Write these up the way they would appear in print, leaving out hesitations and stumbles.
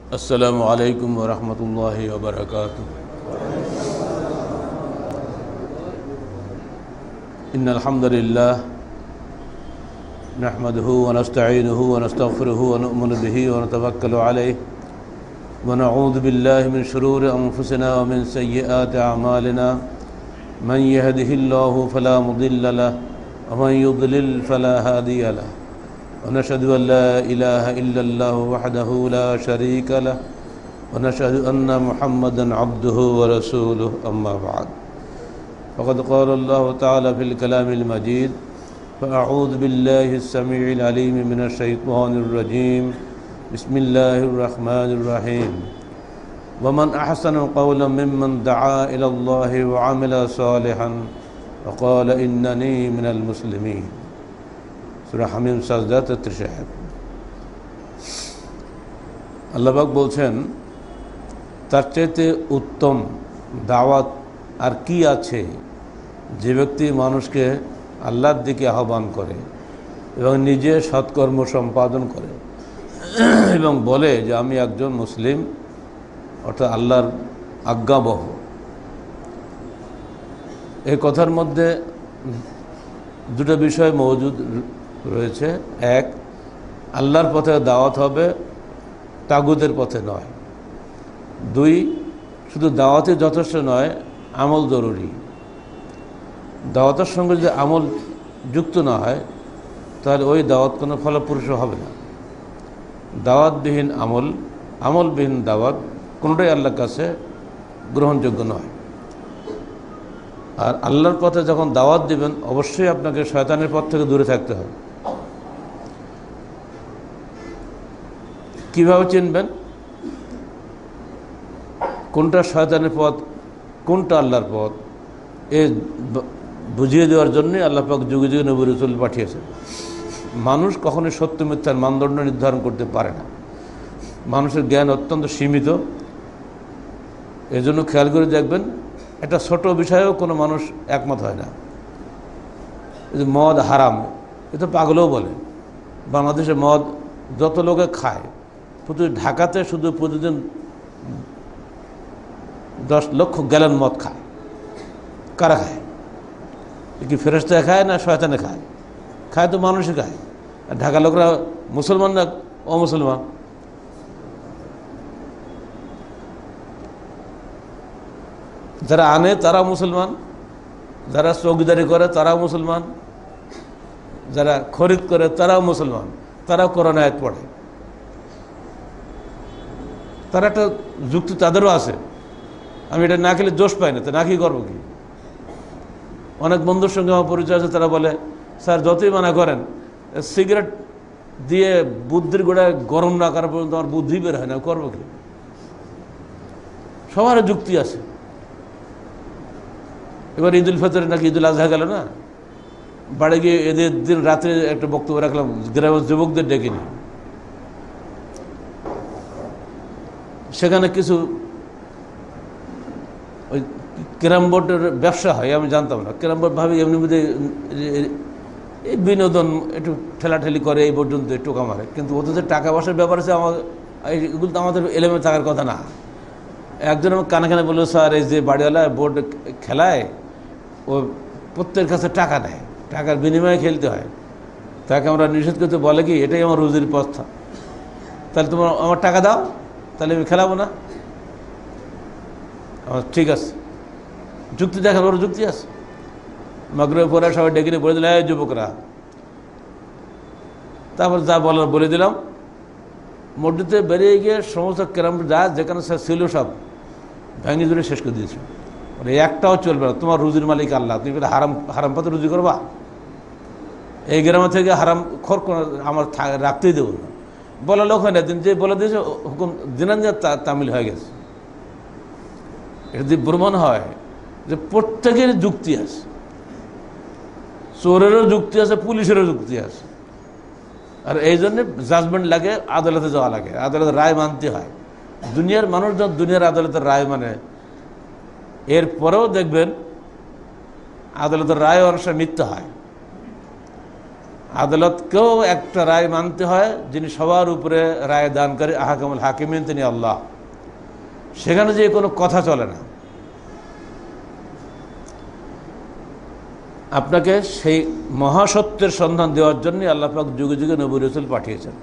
अस्सलामु अलैकुम वरहमतुल्लाहि वबरकातुह। इन्नल हम्दुलिल्लाह नहमदुहु व नस्तईनुहु व नस्तगफिरुहु व नु'मिनु बिही व नतवक्कलु अलैहि व नऊज़ु बिल्लाहि मिन शुरूरि अनफुसिना व मिन सय्यिआति अअमालिना मन यहदिहिल्लाहु फला मुदिल्ल लहु व मन युद्लिल फला हादिय लहु ونشهد أن لا إله إلا الله وحده لا شريك له ونشهد أن محمدا عبده ورسوله أما بعد فقد قال الله تعالى في الكلام المجيد فأعوذ بالله السميع العليم من الشيطان الرجيم بسم الله الرحمن الرحيم ومن أحسن قولا ممن دعا إلى الله وعمل صالحا وقال إنني من المسلمين সূরা হামিম সাজদা 33 আয়াত। আল্লাহ পাক বলছেন তার চাইতে উত্তম দাওয়াত আর কি আছে যে ব্যক্তি মানুষকে আল্লাহর দিকে আহ্বান করে এবং নিজে সৎকর্ম সম্পাদন করে এবং বলে যে আমি একজন মুসলিম, অর্থাৎ আল্লাহর আজ্ঞাবহ। এই কথার মধ্যে দুটো বিষয় মওজুদ রয়েছে। এক, আল্লাহর পথে দাওয়াত হবে, তাগুতের পথে নয়। দুই, শুধু দাওয়াতে যথেষ্ট নয়, আমল জরুরি। দাওয়াতের সঙ্গে যদি আমল যুক্ত না হয় তাহলে ওই দাওয়াত কোনো ফলপ্রসূ হবে না। দাওয়াতবিহীন আমল, আমলবিহীন দাওয়াত কোনোটাই আল্লাহর কাছে গ্রহণযোগ্য নয়। আর আল্লাহর পথে যখন দাওয়াত দিবেন অবশ্যই আপনাকে শয়তানের পথ থেকে দূরে থাকতে হবে। কিভাবে চিনবেন কোনটা শয়তানের পথ, কোনটা আল্লাহর পথ? এ বুঝিয়ে দেওয়ার জন্যই আল্লাহ পাক যুগে যুগে নবী রাসূল পাঠিয়েছেন। মানুষ কখনোই সত্য মিথ্যার মানদণ্ড নির্ধারণ করতে পারে না। মানুষের জ্ঞান অত্যন্ত সীমিত। এজন্য খেয়াল করে দেখবেন একটা ছোট বিষয়েও কোনো মানুষ একমত হয় না। মদ হারাম, এ তো পাগলও বলে। বাংলাদেশে মদ যত লোকে খায়, ঢাকাতে শুধু প্রতিদিন 10 লক্ষ গ্যালন মদ খায়। কারা খায়? কি ফেরেশতা খায় না শয়তানে খায়? খায় তো মানুষই খায়। আর ঢাকা লোকরা মুসলমান না অমুসলমান? যারা আনে তারাও মুসলমান, যারা চৌকিদারি করে তারাও মুসলমান, যারা খরিদ করে তারাও মুসলমান, তারাও কোরআন আয়াত পড়ে। তারা একটা যুক্তি তাদেরও আছে, আমি এটা না খেলে দোষ পাই না, তো না কি করবো কি? অনেক বন্ধুর সঙ্গে আমার পরিচয় আছে, তারা বলে স্যার যতই মানা করেন সিগারেট দিয়ে বুদ্ধির গোড়ায় গরম না করা পর্যন্ত আমার বুদ্ধি বের হয় না, করবো কি? সবার যুক্তি আছে। এবার ঈদুল ফিতরে নাকি ঈদুল আজহা গেল না, বাড়ি গিয়ে এদের দিন রাত্রে একটা বক্তব্য রাখলাম, গ্রামের যুবকদের ডেকে নিয়ে। সেখানে কিছু ওই ক্যারাম বোর্ডের ব্যবসা হয়, আমি জানতাম না। ক্যারাম বোর্ড ভাবি এমনি মধ্যে এই বিনোদন একটু ঠেলাঠেলি করে, এই পর্যন্ত টোকা মারে, কিন্তু ওদের টাকা পয়সার ব্যাপার আছে। এগুলো তো আমাদের এলেমে থাকার কথা না। একজন আমার কানে কানে বললো, স্যার এই যে বাড়িওয়ালা বোর্ড খেলায় ও প্রত্যেকের কাছে টাকা নেয়, টাকার বিনিময়ে খেলতে হয়, তাকে আমরা নিষেধ করতে বলে কি এটাই আমার রুজির পথ। তাহলে তোমার আমার টাকা দাও, তাহলে আমি খেলাবো না। আমার ঠিক আছে, যুক্তি দেখার ওর যুক্তি আছে। মাগরিবের পরে সবাই ডেকে নিয়ে বলে দিলাম, এই যুবকরা, তারপর যা বলার বলে দিলাম। মসজিদে বেরিয়ে গিয়ে সমস্ত ক্যারাম যা যেখানে ছিল সব ভেঙে ধরে শেষ করে দিয়েছে। মানে একটাও চলবে না, তোমার রুজির মালিক আল্লাহ, তুমি হারাম হারাম পথে রুজি করবা? এই গ্রামে থেকে হারাম খোর আমার রাখতেই দেবো না। বলা লোক হয় না, দিন যে বলে দিয়েছে হুকুম দিনান তামিল হয়ে গেছে। এটা যদি প্রমাণ হয় যে প্রত্যেকের যুক্তি আছে, চোরেরও যুক্তি আছে, পুলিশেরও যুক্তি আছে। আর এই জন্যে জাজমেন্ট লাগে, আদালতে যাওয়া লাগে, আদালতের রায় মানতে হয়। দুনিয়ার মানুষ যখন দুনিয়ার আদালতের রায় মানে, এরপরেও দেখবেন আদালতের রায় অনেক সময় মিথ্যা হয়। আদালতকেও একটা রায় মানতে হয়, যিনি সবার উপরে রায় দান করে, আহকামুল হাকিমিন তিনি আল্লাহ। সেখানে যে কোনো কথা চলে না। আপনাকে সেই মহাসত্যের সন্ধান দেওয়ার জন্য আল্লাহ পাক যুগে যুগে নবী রাসূল পাঠিয়েছেন।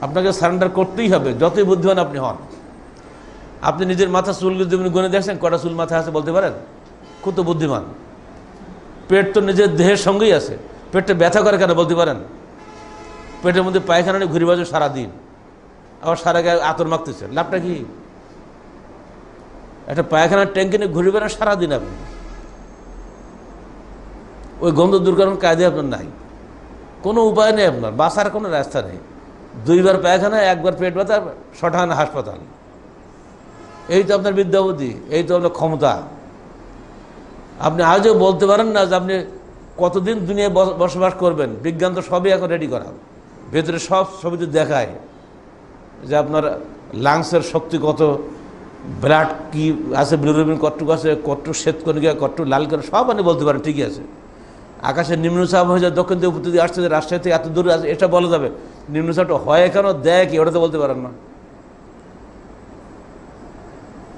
আপনাকে সারেন্ডার করতেই হবে, যতই বুদ্ধিমান আপনি হন। আপনি নিজের মাথা চুলগুলো যেমন গুনে দেখছেন কটা চুল মাথা আছে বলতে পারেন? খুব তো বুদ্ধিমান। পেট তো নিজের দেহের সঙ্গেই আছে, পেটটা ব্যথা করে কেন বলতে পারেন? পেটের মধ্যে পায়খানা নিয়ে ঘুরে বাজে সারাদিন, আবার সারা গায়ে আতর মাখতেছে, লাভটা কি? একটা পায়খানার ট্যাঙ্কি নিয়ে ঘুরে বেড়ান সারাদিন, আপনি ওই গন্ধ দূর করার কায়দা আপনার নাই, কোনো উপায় নেই, আপনার বাঁচার কোনো রাস্তা নেই। 2 বার পায়খানা, 1 বার পেট ব্যথা, শটানা হাসপাতাল। এই তো আপনার বিদ্যা বুদ্ধি, এই তো আপনার ক্ষমতা। আপনি আজও বলতে পারেন না যে আপনি কতদিন দুনিয়ায় বসবাস করবেন। বিজ্ঞান তো সবই এখন রেডি করা, ভেতরে সব ছবি তো দেখায় যে আপনার লাংসের শক্তি কত, ব্লাড কি আছে, বিলিরুবিন কটটুক আছে, কটটুক শ্বেতকণিকা, কটটুক লাল করে, সব আপনি বলতে পারেন, ঠিকই আছে। আকাশে নিম্নচাপ হয়ে যায়, দক্ষিণ থেকে উত্তর দিকে আসছে, রাজশাহী থেকে এত দূরে আছে, এটা বলা যাবে। নিম্নচাপটা হয় কেন, দেয় কি, ওটা তো বলতে পারেন না।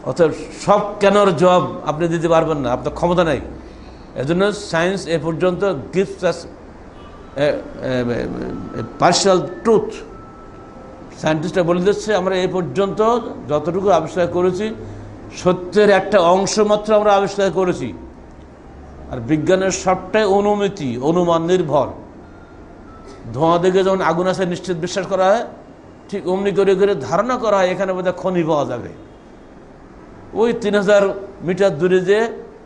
অর্থাৎ সব কেনর জবাব আপনি দিতে পারবেন না, আপনার ক্ষমতা নেই। এজন্য সায়েন্স এ পর্যন্ত গিভস আস পার্শিয়াল ট্রুথ। সায়েন্টিস্টরা বলে দিচ্ছে আমরা এই পর্যন্ত যতটুকু আবিষ্কার করেছি, সত্যের একটা অংশ মাত্র আমরা আবিষ্কার করেছি। আর বিজ্ঞানের সবটাই অনুমিতি, অনুমান নির্ভর। ধোঁয়া দেখে যখন আগুন আসে নিশ্চিত বিশ্বাস করা হয়, ঠিক অমনি করে করে ধারণা করা হয় এখানে বোধহয় খনি পাওয়া যাবে। ওই 3000 মিটার দূরে যে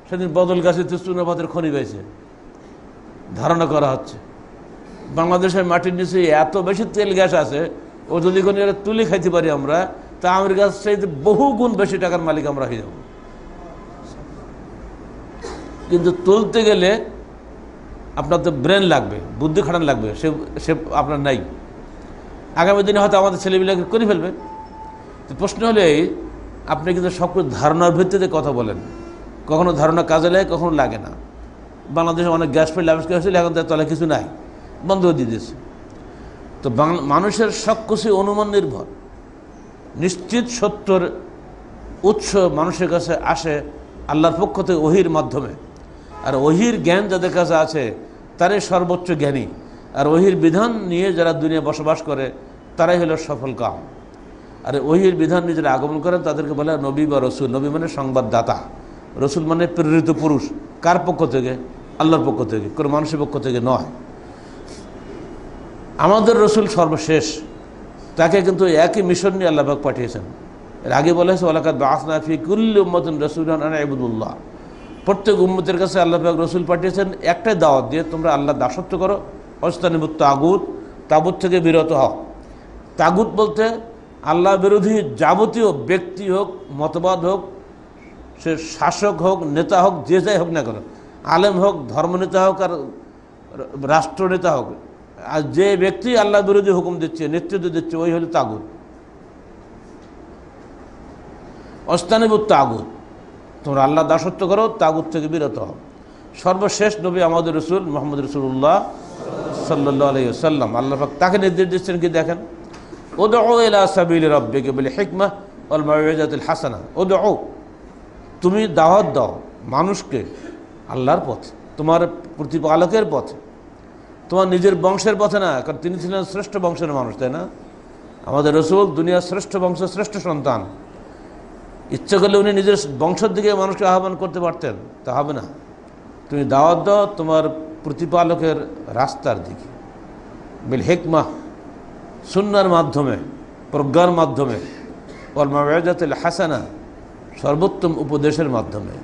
সেদিন বদলগাছিতে চুনাপাতের খনি পেয়েছে, ধারণা করা হচ্ছে। বাংলাদেশের মাটির নিচে এত বেশি তেল গ্যাস আছে, ও যদি কোনো তুলে খাইতে পারি আমরা, তা আমেরিকার চাইতে বহু গুণ বেশি টাকার মালিক আমরা হয়ে যাব। কিন্তু তুলতে গেলে আপনার তো ব্রেন লাগবে, বুদ্ধি খাটান লাগবে, সে আপনার নাই। আগামী দিনে হয়তো আমাদের ছেলেমেয়েকে করে ফেলবে। তো প্রশ্ন হলে আপনি কিন্তু সব কিছু ধারণার ভিত্তিতে কথা বলেন, কখনো ধারণা কাজে লাগে, কখনো লাগে না। বাংলাদেশে অনেক গ্যাস ফিল্ড আবিষ্কার হয়েছিল, এখন তার তলায় কিছু নাই, বন্ধ দিয়ে দিয়েছে। তো মানুষের সব কিছু অনুমান নির্ভর। নিশ্চিত সত্যর উৎস মানুষের কাছে আসে আল্লাহর পক্ষ থেকে ওহির মাধ্যমে। আর ওহির জ্ঞান যাদের কাছে আছে তারাই সর্বোচ্চ জ্ঞানী। আর ওহির বিধান নিয়ে যারা দুনিয়া বসবাস করে তারাই হলো সফল কাম। আর ওহির বিধান নিয়ে যারা আগমন করেন তাদেরকে বলে নবী বা রসুল। নবী মানে সংবাদদাতা, রসুল মানে প্রেরিত পুরুষ। কার পক্ষ থেকে? আল্লাহর পক্ষ থেকে, কোনো মানুষের পক্ষ থেকে নয়। আমাদের রসুল সর্বশেষ, তাকে কিন্তু একই মিশন নিয়ে আল্লাহ পাক পাঠিয়েছেন। এর আগে বলা হয়েছে ওয়ালাকাদ বাআসনা ফি কুল্লি উম্মাতিন রাসূলান আন ইবুদুল্লাহ। প্রত্যেক উম্মতের কাছে আল্লাহ পাক রসুল পাঠিয়েছেন একটাই দাওয়াত দিয়ে, তোমরা আল্লাহ দাসত্ব করো, অস্তানিবুত তাগুত, তাগুত থেকে বিরত হও। তাগুত বলতে আল্লাহ বিরোধী যাবতীয় ব্যক্তি হোক, মতবাদ হোক, সে শাসক হোক, নেতা হোক, যে যাই হোক না কেন, আলেম হোক, ধর্মনেতা হোক, আর রাষ্ট্রনেতা হোক, আর যে ব্যক্তি আল্লাহ বিরোধী হুকুম দিচ্ছে, নেতৃত্ব দিচ্ছে, ওই হলো তাগুত। অস্তানিবুত তাগুত, তোমরা আল্লাহ দাসত্ব করো, তাগুত থেকে বিরত হও। সর্বশেষ নবী আমাদের রসুল মুহাম্মদ রাসূলুল্লাহ সাল্লাল্লাহু আলাইহি ওয়াসাল্লাম, আল্লাহ পাক তাকে নির্দেশ দিচ্ছেন কি দেখেন, উদউ ইলা সাবিলি রাব্বিকা বিল হিকমাহ ওয়াল মাউইযাতিল হাসানাহ। উদউ, তুমি দাওয়াত দাও মানুষকে আল্লাহর পথে, তোমার প্রতিপালকের পথে, তোমার নিজের বংশের পথে না। কারণ তিনি ছিলেন শ্রেষ্ঠ বংশের মানুষ, তাই না? আমাদের রসুল দুনিয়ার শ্রেষ্ঠ বংশ, শ্রেষ্ঠ সন্তান। ইচ্ছে করলে উনি নিজের বংশের দিকে মানুষকে আহ্বান করতে পারতেন, তা হবে না। তুমি দাওয়াত দাও তোমার প্রতিপালকের রাস্তার দিকে, বিল হিকমাহ, সুন্নাহর মাধ্যমে, প্রজ্ঞার মাধ্যমে, ওয়াল মাউইযাতিল হাসানাহ, সর্বোত্তম উপদেশের মাধ্যমে,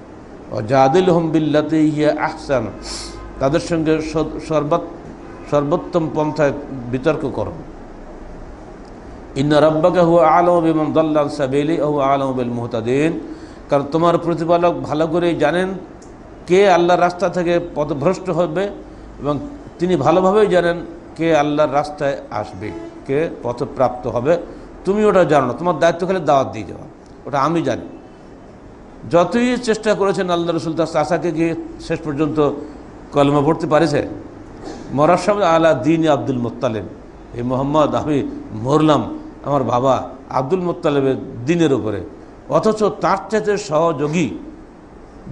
ওয়াজাদিলহুম বিল্লাতী হিয়া আহসান, তাদের সঙ্গে সর্বোত্তম পন্থায় বিতর্ক করো। ইন্না রাব্বাকা হুয়া আ'লামু বিমান দাল্লা আন সাবিলি ওয়া হুয়া আ'লামু বিল মুহতাদিন। কারণ তোমার প্রতিপালক ভালো করেই জানেন কে আল্লাহর রাস্তা থেকে পথভ্রষ্ট হবে, এবং তিনি ভালোভাবেই জানেন কে আল্লাহর রাস্তায় আসবে, কে পথপ্রাপ্ত হবে। তুমি ওটা জানো না, তোমার দায়িত্ব খালি দাওয়াত দিয়ে যাওয়া, ওটা আমি জানি। যতই চেষ্টা করেছেন আল্লাহ রসুল তার চাচাকে গিয়ে শেষ পর্যন্ত কলমা পড়তে পারেছে, মরার সময় আলা দিন আব্দুল মুত্তালিব, এই মোহাম্মদ আমি মরলাম আমার বাবা আব্দুল মুত্তালিবের দিনের উপরে। অথচ তার চাইতে সহযোগী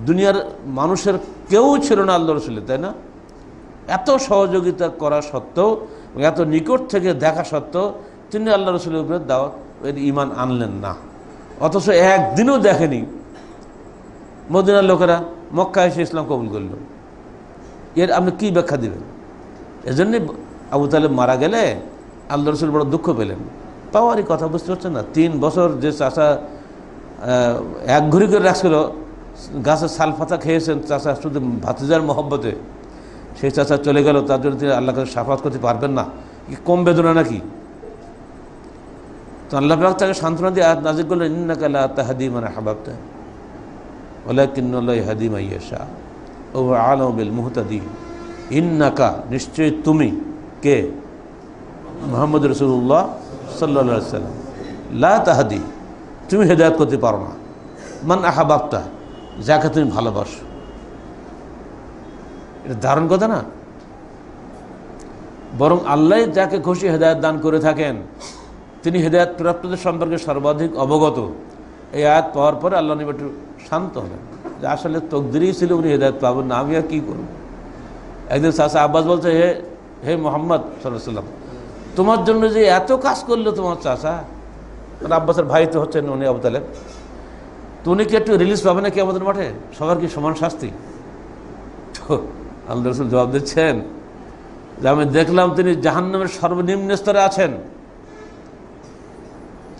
দুনিয়ার মানুষের কেউ ছিল না আল্লাহ রসুলের, তাই না? এত সহযোগিতা করা সত্ত্বেও, এত নিকট থেকে দেখা সত্ত্বেও তিনি আল্লাহ রসুলের উপরে দাওয়াত ঈমান আনলেন না। অথচ একদিনও দেখেনি মদিনার লোকেরা মক্কা এসে ইসলাম কবুল করল। এর আপনি কী ব্যাখ্যা দেবেন? এজন্যই আবু তালেব মারা গেলে আল্লাহ রসুল বড় দুঃখ পেলেন। পাওয়ারই কথা, বুঝতে পারছেন না? 3 বছর যে চাষা এক ঘুরি করে রাখছিল, গাছের সাল পাতা খেয়েছেন চাষা শুধু ভাতিজার মহব্বতে, সেই চাষা চলে গেল, তার জন্য তিনি আল্লাহকে শাফাত করতে পারবেন না। কি কম বেদনা নাকি? তো আল্লাহ পাক তাকে সান্ত্বনা দিয়ে আয়াত নাযিল করলেন, ইন্নাকা লা তাহদি মান আহবাবতা ওয়ালাকিন্নাল্লাহু ইয়াহদি মান ইয়াশা ওয়া হুয়া আ'লামু বিল মুহতাদিন। ইন্নাকা, নিশ্চয়ই তুমি, কে? মুহাম্মদ রাসূলুল্লাহ সাল্লাল্লাহু আলাইহি ওয়াসাল্লাম, লা তাহদি, তুমি হেদায়েত করতে পারো না, মান আহবাবতা, যাকে তুমি ভালোবাসো। এটা দারুণ কথা না? বরং আল্লাহ যাকে খুশি হেদায়েত দান করে থাকেন, তিনি হেদায়েত প্রাপ্তদের সম্পর্কে সর্বাধিক অবগত। এই আয়াত পাওয়ার পরে আল্লাহ নবী একটু শান্ত হলেন যে আসলে তকদিরই ছিল উনি হেদায়েত পাবেন না, আমি আর কী করব। একদিন চাচা আব্বাস বলছে, হে মোহাম্মদ সাল্লাল্লাহু আলাইহি ওয়াসাল্লাম, তোমার জন্য যে এত কাজ করলো তোমার চাচা, মানে আব্বাসের ভাই তো হচ্ছেন উনি আবু তালেব, তো উনি কি একটু রিলিজ পাবে না কি আমাদের মাঠে? সবার কি সমান শাস্তি? তো আল্লাহ রাসূল জবাব দিচ্ছেন যে আমি দেখলাম তিনি জাহান্নামের সর্বনিম্ন স্তরে আছেন।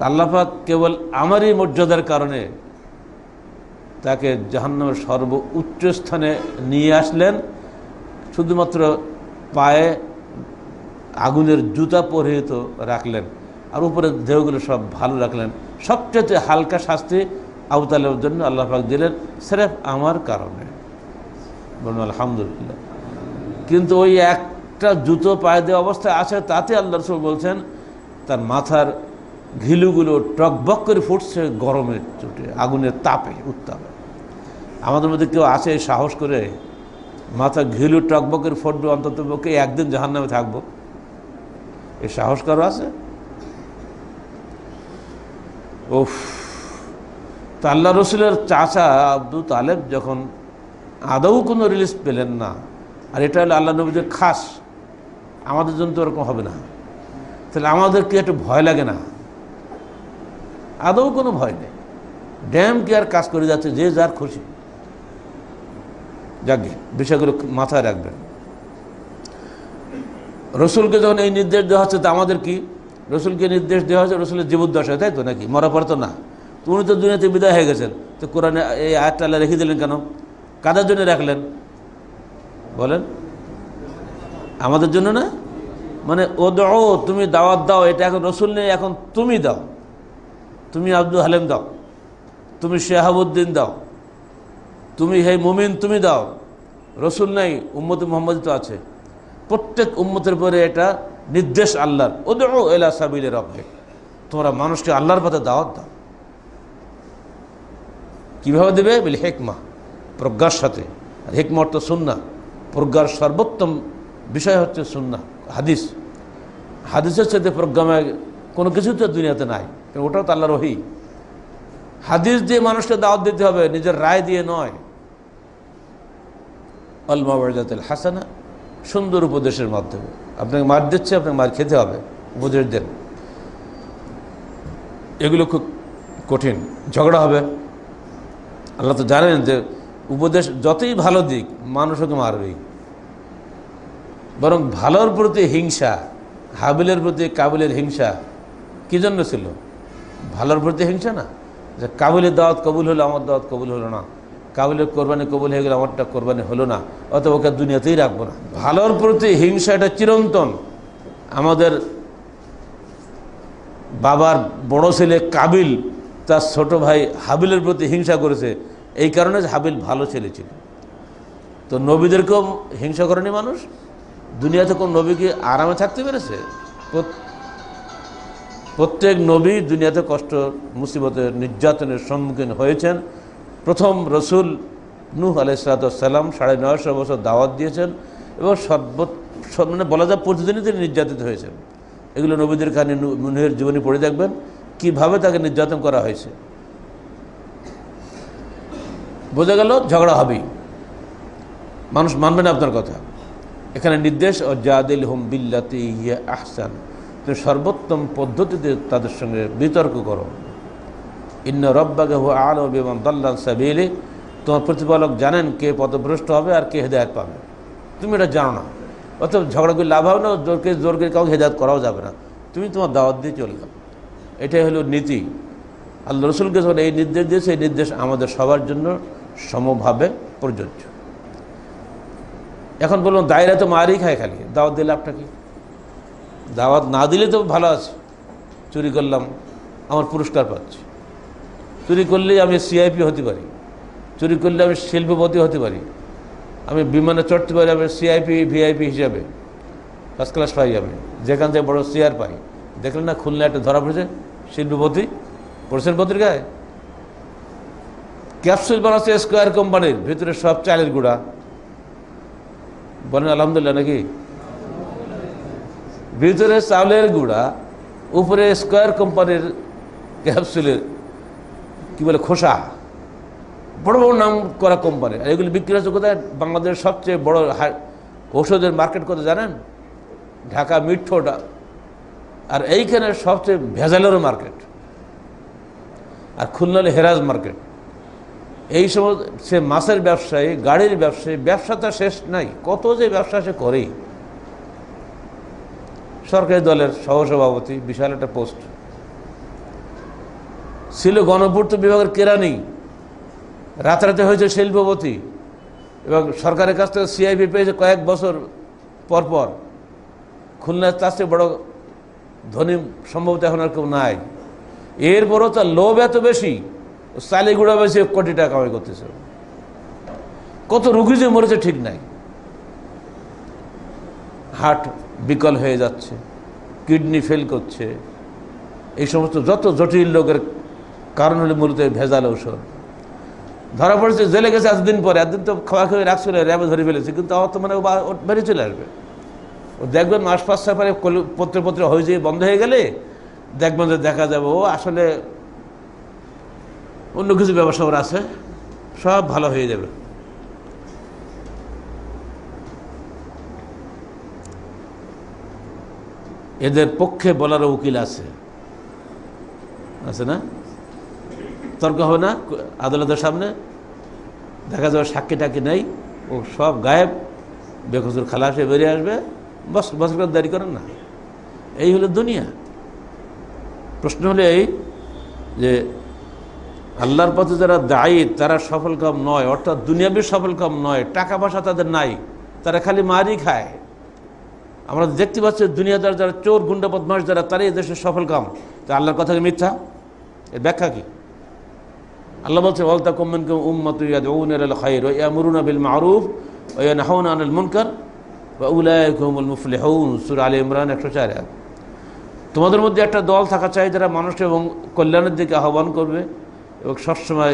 আল্লাহ পাক কেবল আমারই মর্যাদার কারণে তাকে জাহান্নামের সর্ব উচ্চ স্থানে নিয়ে আসলেন, শুধুমাত্র পায়ে আগুনের জুতা পরিহিত রাখলেন, আর উপরে দেহগুলো সব ভালো রাখলেন। সবচেয়ে হালকা শাস্তি আবু তালেবের জন্য আল্লাহ পাক দিলেন, সির্ফ আমার কারণে। বলুন আলহামদুলিল্লাহ। কিন্তু ওই একটা জুতো পায়ে দেওয়া অবস্থায় আছে, তাতে আল্লাহ রাসূল বলছেন তার মাথার ঘিলুগুলো টকবক করে ফুটছে গরমের চোটে, আগুনের তাপে, উত্তাপে। আমাদের মধ্যে কেউ আছে সাহস করে মাথা ঘিলু টকবক করে ফুটবে, অন্তত পক্ষে একদিন জাহান্নামে থাকবো, এই সাহস কারো আছে? উফ। তো আল্লাহ রসুলের চাচা আবু তালেব যখন আদৌ কোনো রিলিজ পেলেন না, আর এটা হলো আল্লাহ নবীদের খাস, আমাদের জন্য তো ওরকম হবে না, তাহলে আমাদের কি একটু ভয় লাগে না? আদৌ কোনো ভয় নেই, ড্যাম কি আর কাজ করে যাচ্ছে, যে যার খুশি। যাকে বিষয়গুলো মাথায় রাখবেন। রসুলকে যখন এই নির্দেশ দেওয়া হচ্ছে, তো আমাদের কি? রসুলকে নির্দেশ দেওয়া হচ্ছে রসুলের জীবদ্দশায়, তাই তো নাকি? মরা পরে তো না। তো উনি তো দুনিয়াতে বিদায় হয়ে গেছেন, তো কোরআনে এই আয়াতটা আল্লাহ রেখে দিলেন কেন? কাদের জন্য রাখলেন বলেন? আমাদের জন্য না? মানে ও দাও, তুমি দাওয়াত দাও, এটা এখন রসুল নেই, এখন তুমি দাও, তুমি আব্দুল হালিম দাও, তুমি শাহাবুদ্দিন দাও, তুমি হে মুমিন তুমি দাও। রসুল নাই, উম্মতে মুহাম্মদ তো আছে। প্রত্যেক উম্মতের পরে এটা নির্দেশ আল্লাহর, উদউ ইলা সাবিলি রাব্বিক, তোমরা মানুষকে আল্লাহর পথে দাওয়াত দাও। কীভাবে দেবে? বিল হিকমা, প্রজ্ঞার সাথে। আর হিকমা অর্থ সুন্নাহ, প্রজ্ঞার সর্বোত্তম বিষয় হচ্ছে সুন্নাহ, হাদিস। হাদিসের সাথে প্রজ্ঞাময় কোনো কিছু তো দুনিয়াতে নাই, কারণ ওটাও তো আল্লাহর ওহী। হাদিস দিয়ে মানুষকে দাওয়াত দিতে হবে, নিজের রায় দিয়ে নয়। আল মাওয়াইযাতুল হাসানা, সুন্দর উপদেশের মাধ্যমে। আপনাকে মার দিচ্ছে, আপনাকে মার খেতে হবে, উপদেশ দেন। এগুলো খুব কঠিন, ঝগড়া হবে। আল্লাহ তো জানেন যে উপদেশ যতই ভালো দিক, মানুষ ওকে মারবেই। বরং ভালোর প্রতি হিংসা, হাবিলের প্রতি কাবিলের হিংসা কী জন্য ছিল? ভালোর প্রতি হিংসা না, যে কাবিলের দাওয়াত কবুল হলো, আমার দাওয়াত কবুল হলো না, কাবিলের কোরবানি কবুল হয়ে গেলে আমারটা কোরবানি হলো না, অত ওকে দুনিয়াতেই রাখবো না। ভালোর প্রতি হিংসা এটা চিরন্তন। আমাদের বাবার বড় ছেলে কাবিল তার ছোট ভাই হাবিলের প্রতি হিংসা করেছে, এই কারণে হাবিল ভালো ছেলে ছিল। তো নবীদেরকেও হিংসা করেনি মানুষ? দুনিয়াতে কোন নবী কি আরামে থাকতে পেরেছে? প্রত্যেক নবী দুনিয়াতে কষ্ট, মুসিবতের, নির্যাতনের সম্মুখীন হয়েছেন। প্রথম রসুল নূহ আলাইহিস সালাম ৯৫০ বছর দাওয়াত দিয়েছেন এবং মানে বলা যায় প্রতিদিনই তিনি নির্যাতিত হয়েছেন। এগুলো নবীদের কাহিনী, নূহের জীবনী পড়ে দেখবেন কীভাবে তাকে নির্যাতন করা হয়েছে। বোঝা গেল ঝগড়া হবেই, মানুষ মানবে না আপনার কথা। এখানে নির্দেশ ও জাদিল হুম বিল্লাতি হিয়া আহসান, তুমি সর্বোত্তম পদ্ধতিতে তাদের সঙ্গে বিতর্ক করো। ইন্না রব্বাকা হুয়া আ'লামু বিমান দাল্লা আন সাবিলি, তোমার প্রতিপালক জানেন কে পথভ্রষ্ট হবে আর কে হেদায়েত পাবে, তুমি এটা জানো না। অতএব ঝগড়া করে লাভ হবে না, জোর করে কাউকে হেদায়েত করাও যাবে না, তুমি তোমার দাওয়াত দিয়ে চলে যাও। এটাই হলো নীতি। আল্লাহ রসুলকে যখন এই নির্দেশ দিয়েছে, এই নির্দেশ আমাদের সবার জন্য সমভাবে প্রযোজ্য। এখন বলুন দায়রা তো মারই খায়, খালি দাওয়াত দিলে লাভটা কি? দাওয়াত না দিলে তো ভালো আছে, চুরি করলাম আমার পুরস্কার পাচ্ছি, চুরি করলেই আমি সিআইপি হতে পারি, চুরি করলে আমি শিল্পপতি হতে পারি, আমি বিমানে চড়তে পারি, আমি সিআইপি ভিআইপি হিসাবে ফার্স্ট ক্লাস পাই, আমি যেখান থেকে বড় চেয়ার পাই। দেখলেন না খুলনা একটা ধরা পড়েছে শিল্পপতি, পড়ছেন পত্রিকায়, ক্যাপসুল বানাচ্ছে স্কোয়ার কোম্পানির, ভিতরে সব চালের গুঁড়া। বলেন আলহামদুলিল্লাহ নাকি? ভিতরে চাউলের গুঁড়া, উপরে স্কোয়ার কোম্পানির ক্যাপসুলের কি বলে খোসা, বড় বড় নাম করা কোম্পানি। আর এগুলি বিক্রি হচ্ছে কোথায়? বাংলাদেশের সবচেয়ে বড় ঔষধের মার্কেট কোথায় জানেন? ঢাকা মিটফোর্ড। আর এইখানে সবচেয়ে ভেজালেরও মার্কেট। আর খুলনা হলে হেরাজ মার্কেট। এই সময় সে মাছের ব্যবসায়ী, গাড়ির ব্যবসায়ী, ব্যবসাটা শেষ নাই, কত যে ব্যবসা সে করেই। সরকারি দলের সহসভাপতি, বিশাল একটা পোস্ট ছিল। গণপূর্ত বিভাগের কেরানি, রাতারাতি হয়েছে শিল্পপতি, এবং সরকারের কাছ থেকে সিআইপি পেয়েছে কয়েক বছর পর পর। খুলনার তার চেয়ে বড় ধনী সম্ভবত এখন আর কেউ নাই। এরপরও তার লোভ এত বেশি, চালিগুড়া বেশি কোটি টাকা কামাই করতেছে। কত রুগী যে মরেছে ঠিক নাই, হার্ট বিকল হয়ে যাচ্ছে, কিডনি ফেল করছে, এই সমস্ত যত জটিল রোগের কারণ হলে মূলত ভেজাল ঔষধ। ধরা পড়েছে, জেলে গেছে এতদিন পরে, একদিন তো খাওয়া খেয়ে রাখছিল, র্যাবে ধরে ফেলেছে, কিন্তু আমার তো মানে বেরিয়ে চলে আসবে। ও দেখবেন মাস 5-6 পরে পত্রে হয়ে যেয়ে বন্ধ হয়ে গেলে দেখবেন যে দেখা যাবে ও আসলে অন্য কিছু ব্যবসা ওর আছে, সব ভালো হয়ে যাবে। এদের পক্ষে বলারও উকিল আছে, আছে না? তর্ক হবে না আদালতের সামনে, দেখা যাবে সাক্ষী টাক্ষী নেই, ও সব গায়েব, বেকসুর খালাসে বেরিয়ে আসবে, বস করে দেরি করেন না। এই হলো দুনিয়া। প্রশ্ন হলো এই যে আল্লাহর পথে যারা দায়ী তারা সফল কাম নয়, অর্থাৎ দুনিয়াবী সফল কাম নয়, টাকা পয়সা তাদের নাই, তারা খালি মারই খায়। আমরা দেখতে পাচ্ছি দুনিয়াদার যারা চোর গুন্ডা বদমাশ যারা, তারাই দেশের সফল কাম। তা আল্লাহর কথা মিথ্যা? এর ব্যাখ্যা কি? আল্লাহ বলছে ওয়ালতাকুম মিনকুম উম্মাতুন ইয়াদউনা ইলাল খায়র ওয়া ইয়ামুরুনা বিল মা'রুফ ওয়া ইয়ানহাউনা আনিল মুনকার ওয়া উলাইকা হুমুল মুফলিহুন, সূরা আলে ইমরান 104। তোমাদের মধ্যে একটা দল থাকা চাই যারা মানুষকে এবং কল্যাণের দিকে আহ্বান করবে এবং সবসময়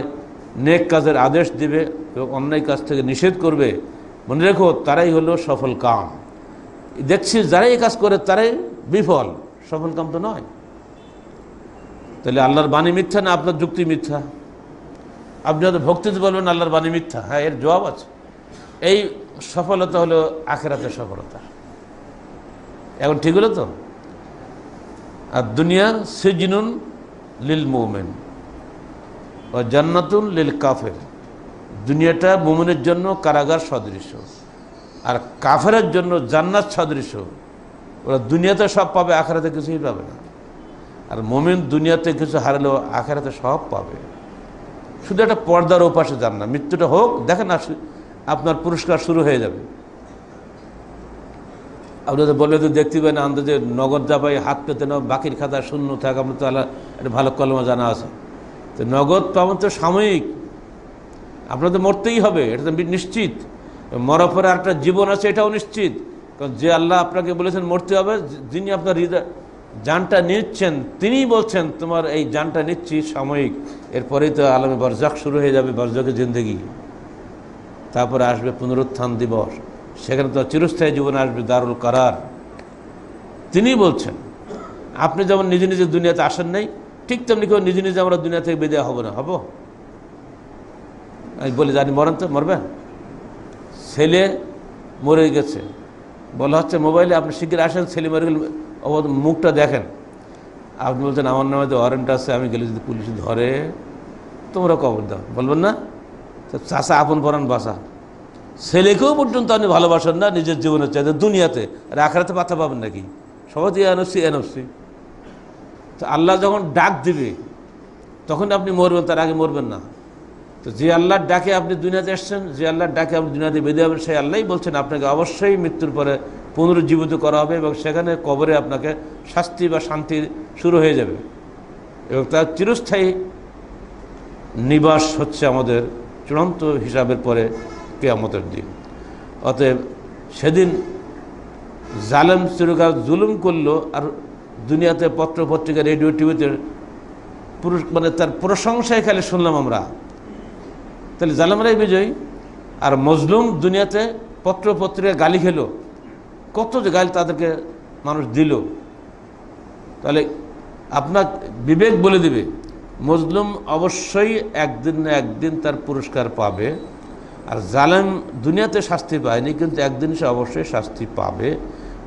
নেক কাজের আদেশ দিবে এবং অন্যায় কাজ থেকে নিষেধ করবে। মনে রেখো তারাই হলো সফল কাম। দেখছি যারাই এই কাজ করে তারাই বিফল, সফল কাম তো নয়। তাহলে আল্লাহর বাণী মিথ্যা না আপনার যুক্তি মিথ্যা? আপনি হয়তো ভক্তিতে বলবেন আল্লাহর বাণী মিথ্যা, হ্যাঁ এর জবাব আছে। এই সফলতা হলো আখিরাতের সফলতা। এখন ঠিক হলো তো? আর দুনিয়া সিজনুন লিল মুমিন ও জান্নাতুন লিল কাফের। দুনিয়াটা মুমিনের জন্য কারাগার সদৃশ, আর কাফেরের জন্য জান্নাত সদৃশ। ওরা দুনিয়াতে সব পাবে, আখিরাতে কিছুই পাবে না। আর মুমিন দুনিয়াতে কিছু হারালেও আখিরাতে সব পাবে। শুধু একটা পর্দার ওপাশে যান না, মৃত্যুটা হোক, দেখেন না আপনার পুরস্কার শুরু হয়ে যাবে। আপনাদের বললে তো দেখতে পাই না, আন্দাজে নগদ যাবাই হাত পেতে নাও, বাকির খাতা শূন্য থাক, আপনার তো আল্লাহ একটা ভালো কলমা জানা আছে। তো নগদ পাবেন তো সাময়িক, আপনার তো মরতেই হবে, এটা তো নিশ্চিত। মরার পরে একটা জীবন আছে, এটাও নিশ্চিত। কারণ যে আল্লাহ আপনাকে বলেছেন মরতে হবে, যিনি আপনার জানটা নিচ্ছেন তিনিই বলছেন তোমার এই জানটা নিচ্ছি সাময়িক, এরপরেই তো আলমে বরজাক শুরু হয়ে যাবে, বরজাকের জিন্দেগি। তারপরে আসবে পুনরুত্থান দিবস, সেখানে তো চিরস্থায়ী জীবন আসবে, দারুল কারার। তিনি বলছেন আপনি যেমন নিজে নিজে দুনিয়াতে আসেন নাই, ঠিক তেমনি কেউ নিজে নিজে আমরা দুনিয়া থেকে বিদায় হব না, হব? আমি বলি জানি মরেন তো মরবেন। ছেলে মরে গেছে, বলা হচ্ছে মোবাইলে আপনি শিগগির আসেন, ছেলে মরে গেলে মুখটা দেখেন। আপনি বলছেন আমার নামে তো ওয়ারেন্ট আছে, আমি গেলে যদি পুলিশ ধরে তোমরা কবর দাও, বলবেন না? চাষা আপন পরাণ বাসা, ছেলেকেও পর্যন্ত আপনি ভালোবাসেন না নিজের জীবনের চাইতে, দুনিয়াতে আর আখেরাতে পাতা পাবেন নাকি? সবাই তো এনফসি এনফসি। তো আল্লাহ যখন ডাক দিবে তখন আপনি মরবেন, তার আগে মরবেন না। তো যে আল্লাহর ডাকে আপনি দুনিয়াতে এসছেন, যে আল্লাহর ডাকে আপনি দুনিয়াতে বেঁধে হবেন, সেই আল্লাহই বলছেন আপনাকে অবশ্যই মৃত্যুর পরে পুনরুজ্জীবিত করা হবে এবং সেখানে কবরে আপনাকে শাস্তি বা শান্তি শুরু হয়ে যাবে এবং তার চিরস্থায়ী নিবাস হচ্ছে আমাদের চূড়ান্ত হিসাবের পরে কিয়ামতের দিন। অতএব সেদিন জালেম চিরকাল জুলুম করলো, আর দুনিয়াতে পত্র পত্রিকা রেডিও টিভিতে মানে তার প্রশংসায় খালি শুনলাম আমরা, তাহলে জালেমরাই বিজয়ী। আর মজলুম দুনিয়াতে পত্র পত্রিকা গালি খেলো, কত যে গালি তাদেরকে মানুষ দিল। তাহলে আপনার বিবেক বলে দিবে মজলুম অবশ্যই একদিন না একদিন তার পুরস্কার পাবে, আর জালেম দুনিয়াতে শাস্তি পায়নি কিন্তু একদিন সে অবশ্যই শাস্তি পাবে।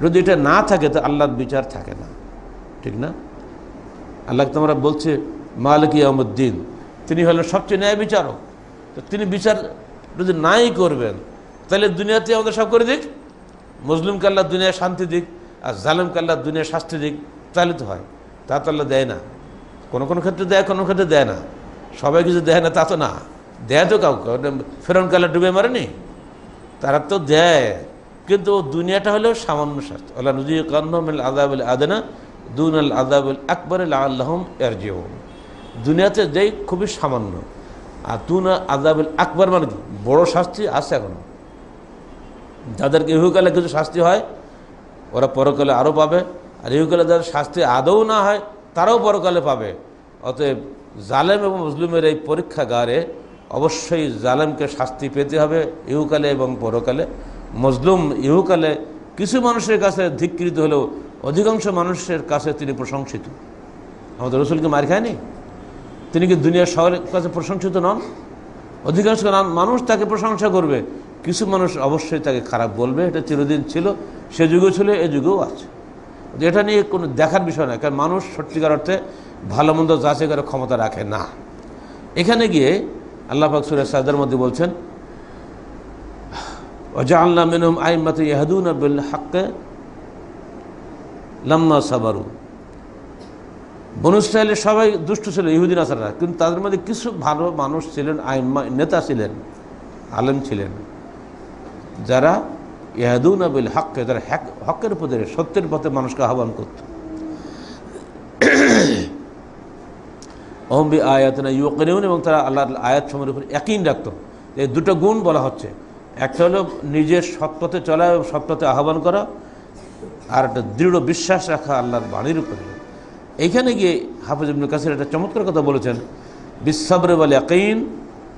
যদি এটা না থাকে তো আল্লাহর বিচার থাকে না, ঠিক না? আল্লাহ তোমরা বলছে মালিক ইয়াউমুদ্দিন, তিনি হলেন সবচেয়ে ন্যায় বিচারক। তো তিনি বিচার যদি নাই করবেন তাহলে দুনিয়াতে আমাদের সব করে দিক, মজলুমকে আল্লাহ দুনিয়ায় শান্তি দিক আর জালেমকে আল্লাহ দুনিয়ায় শাস্তি দিক, তাহলে তো হয়। তা তো আল্লাহ দেয় না, কোনো কোনো ক্ষেত্রে দেয়, কোনো ক্ষেত্রে দেয় না। সবাই কিছু দেয় না তা তো না, দেয় তো কাউকে। ফেরাউনকে আল্লাহ ডুবে মারেনি, তারা তো দেয়, কিন্তু দুনিয়াটা হলো সামান্য শাস্তি। আল্লাহ নুযিকান্নাহুম আযাবাল আদনা দুনাল আযাবিল আকবার লাআল্লাহুম ইয়ারজিউন। দুনিয়াতে যেই খুবই সামান্য, আর দুনা আযাবিল আকবার মানে কি বড় শাস্তি আছে এখনো। যাদেরকে ইহকালে কিছু শাস্তি হয় ওরা পরকালে আরও পাবে, আর ইহকালে যাদের শাস্তি আদৌ না হয় তারাও পরকালে পাবে। অতএব জালেম এবং মুসলিমের এই পরীক্ষাগারে অবশ্যই জালেমকে শাস্তি পেতে হবে ইহকালে এবং পরকালে। মজলুম ইহকালে কিছু মানুষের কাছে ধিক্কৃত হলেও অধিকাংশ মানুষের কাছে তিনি প্রশংসিত। আমাদের রসুলকে মার খায়নি, তিনি কি দুনিয়ার সবার কাছে প্রশংসিত নন? অধিকাংশ মানুষ তাকে প্রশংসা করবে, কিছু মানুষ অবশ্যই তাকে খারাপ বলবে। এটা চিরদিন ছিল, সে যুগেও ছিল, এ যুগেও আছে। এটা নিয়ে কোনো দেখার বিষয় নয়, কারণ মানুষ সত্যিকার অর্থে ভালো মন্দ যাচাই করার ক্ষমতা রাখে না। এখানে গিয়ে আল্লাহ পাক সূরা সাজদার মধ্যে বলছেন ওয়াজআলনা মিনহুম আইম্মাতান ইয়াহদুনা বিল হাক্কি লাম্মা সাবারু। বনু ইসরাঈলের সবাই দুষ্ট ছিল, ইহুদি নাসারা, কিন্তু তাদের মধ্যে কিছু ভালো মানুষ ছিলেন, আইম্মা নেতা ছিলেন, আলেম ছিলেন, যারা ইয়াহদুনা বিল হাক্কি, যারা হকের পথে সত্যের পথে মানুষকে আহ্বান করত। ওহুম বিআয়াতিনা ইউকিনুন, এবং তারা আল্লাহর আয়াতসমূহের উপর ইয়াকিন রাখত। এই দুটো গুণ বলা হচ্ছে, একটা হলো নিজের সৎপথে চলা এবং সৎপথে আহ্বান করা, আর একটা দৃঢ় বিশ্বাস রাখা আল্লাহর বাণীর উপরে। এইখানে গিয়ে হাফিজ ইবনে কাসির একটা চমৎকার কথা বলেছেন, বিসসাবর ওয়াল ইয়াকিন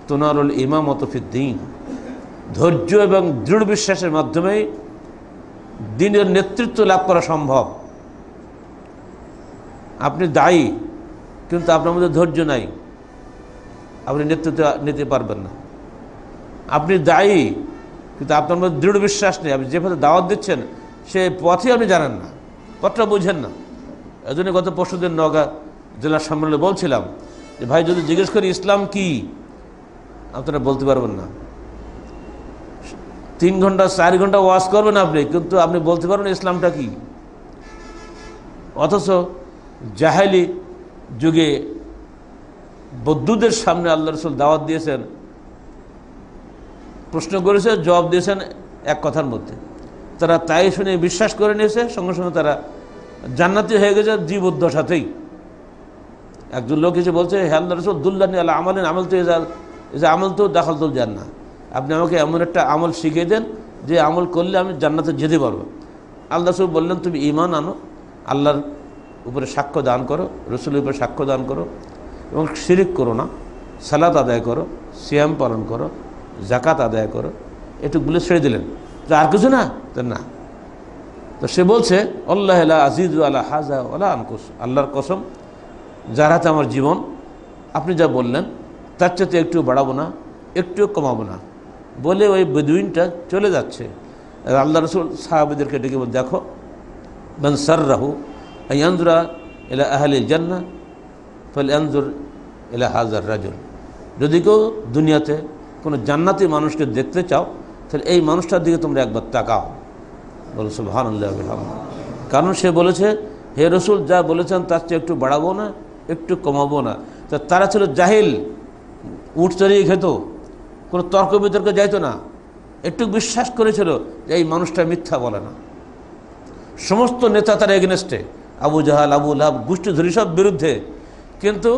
তুনালুল ইমামাতু ফিদ্দীন। ধৈর্য এবং দৃঢ় বিশ্বাসের মাধ্যমেই দ্বীনের নেতৃত্ব লাভ করা সম্ভব। আপনি দায়ী কিন্তু আপনার মধ্যে ধৈর্য নাই, আপনি নেতৃত্ব নিতে পারবেন না। আপনি দায়ী কিন্তু আপনার মধ্যে দৃঢ় বিশ্বাস নেই, আপনি যে পথে দাওয়াত দিচ্ছেন সে পথে আপনি জানেন না, পথটা বুঝেন না। এই জন্য গত পরশুদিন নওগাঁ জেলা সম্মেলনে বলছিলাম যে ভাই যদি জিজ্ঞেস করি ইসলাম কি, আপনারা বলতে পারবেন না। 3 ঘন্টা 4 ঘন্টা ওয়াজ করবেন আপনি, কিন্তু আপনি বলতে পারবেন ইসলামটা কি। অথচ জাহেলি যুগে বৌদ্ধদের সামনে আল্লাহ রাসূল দাওয়াত দিয়েছেন, প্রশ্ন করেছে, জবাব দিয়েছেন এক কথার মধ্যে। তারা তাই শুনে বিশ্বাস করে নিয়েছে, সঙ্গে সঙ্গে তারা জান্নাতি হয়ে গেছে জীবদ্দশাতেই। একজন লোক এসে বলছে, হে আল্লাহ রাসূল দুল্লানি আলা আমালিন আমল তো এজা আমল তো দাখালতুল জান্নাহ, আপনি আমাকে এমন একটা আমল শিখিয়ে দেন যে আমল করলে আমি জান্নাতে যেতে পারবো। আল্লাহ রাসূল বললেন, তুমি ঈমান আনো, আল্লাহর উপরে সাক্ষ্য দান করো, রসুলের উপরে সাক্ষ্য দান করো এবং শিরিক করো না, সালাত আদায় করো, সিয়াম পালন করো, জাকাত আদায় করো, এটুকুগুলো ছেড়ে দিলেন। যে আর কিছু না, তো না। তো সে বলছে আল্লাহ লা আজিদু আলা হাযা ওয়ালা আনকুস, আল্লাহর কসম যার হাতে আমার জীবন, আপনি যা বললেন তার চাইতে একটু বাড়াবো না, একটু কমাবো না, বলে ওই বেদুইনটা চলে যাচ্ছে। আর আল্লাহ রসুল সাহাবীদেরকে ডেকে বল, দেখো মান সাররাহু আয়ানজুরা ইলা আহলিল জান্নাহ ফালয়ানজুর ইলা হাযার রাজুল, যদি কেউ দুনিয়াতে কোনো জান্নাতি মানুষকে দেখতে চাও তাহলে এই মানুষটার দিকে তোমরা একবার তাকাও। বলো সুবহানাল্লাহ ওয়া বিহামদিহি। কারণ সে বলেছে, হে রসুল যা বলেছেন তার চেয়ে একটু বাড়াবো না, একটু কমাবো না। তা তারা ছিল জাহিল, উঠ চড়িয়ে খেত, কোনো তর্ক বিতর্কে যাইতো না, একটু বিশ্বাস করেছিল যে এই মানুষটা মিথ্যা বলে না। সমস্ত নেতা তার এগেনস্টে, আবু জাহাল, আবু লাহাব, গোষ্ঠী ধরি সব বিরুদ্ধে, কিন্তু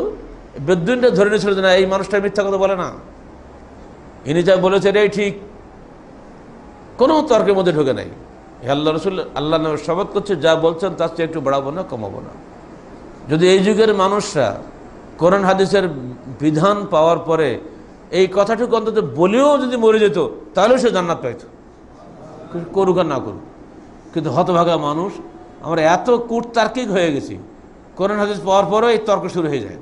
বেদুইনটা ধরে নিয়েছিল যে না, এই মানুষটা মিথ্যা কথা বলে না, ইনি যা বলেছেন এই ঠিক, কোনো তর্কের মধ্যে ঢোকে নাই। আল্লাহ রসুল আল্লাহ নামে শপথ করছে, যা বলছেন তার চেয়ে একটু বাড়াবো না, কমাবো না। যদি এই যুগের মানুষরা কোরআন হাদিসের বিধান পাওয়ার পরে এই কথাটুকু অন্তত বলেও যদি মরে যেত তাহলেও সে জান্নাত পাইত, করুক আর না করুক। কিন্তু হতভাগা মানুষ, আমরা এত কূটতার্কিক হয়ে গেছি, কোরআন হাদিস পাওয়ার পরেও এই তর্ক শুরু হয়ে যায়।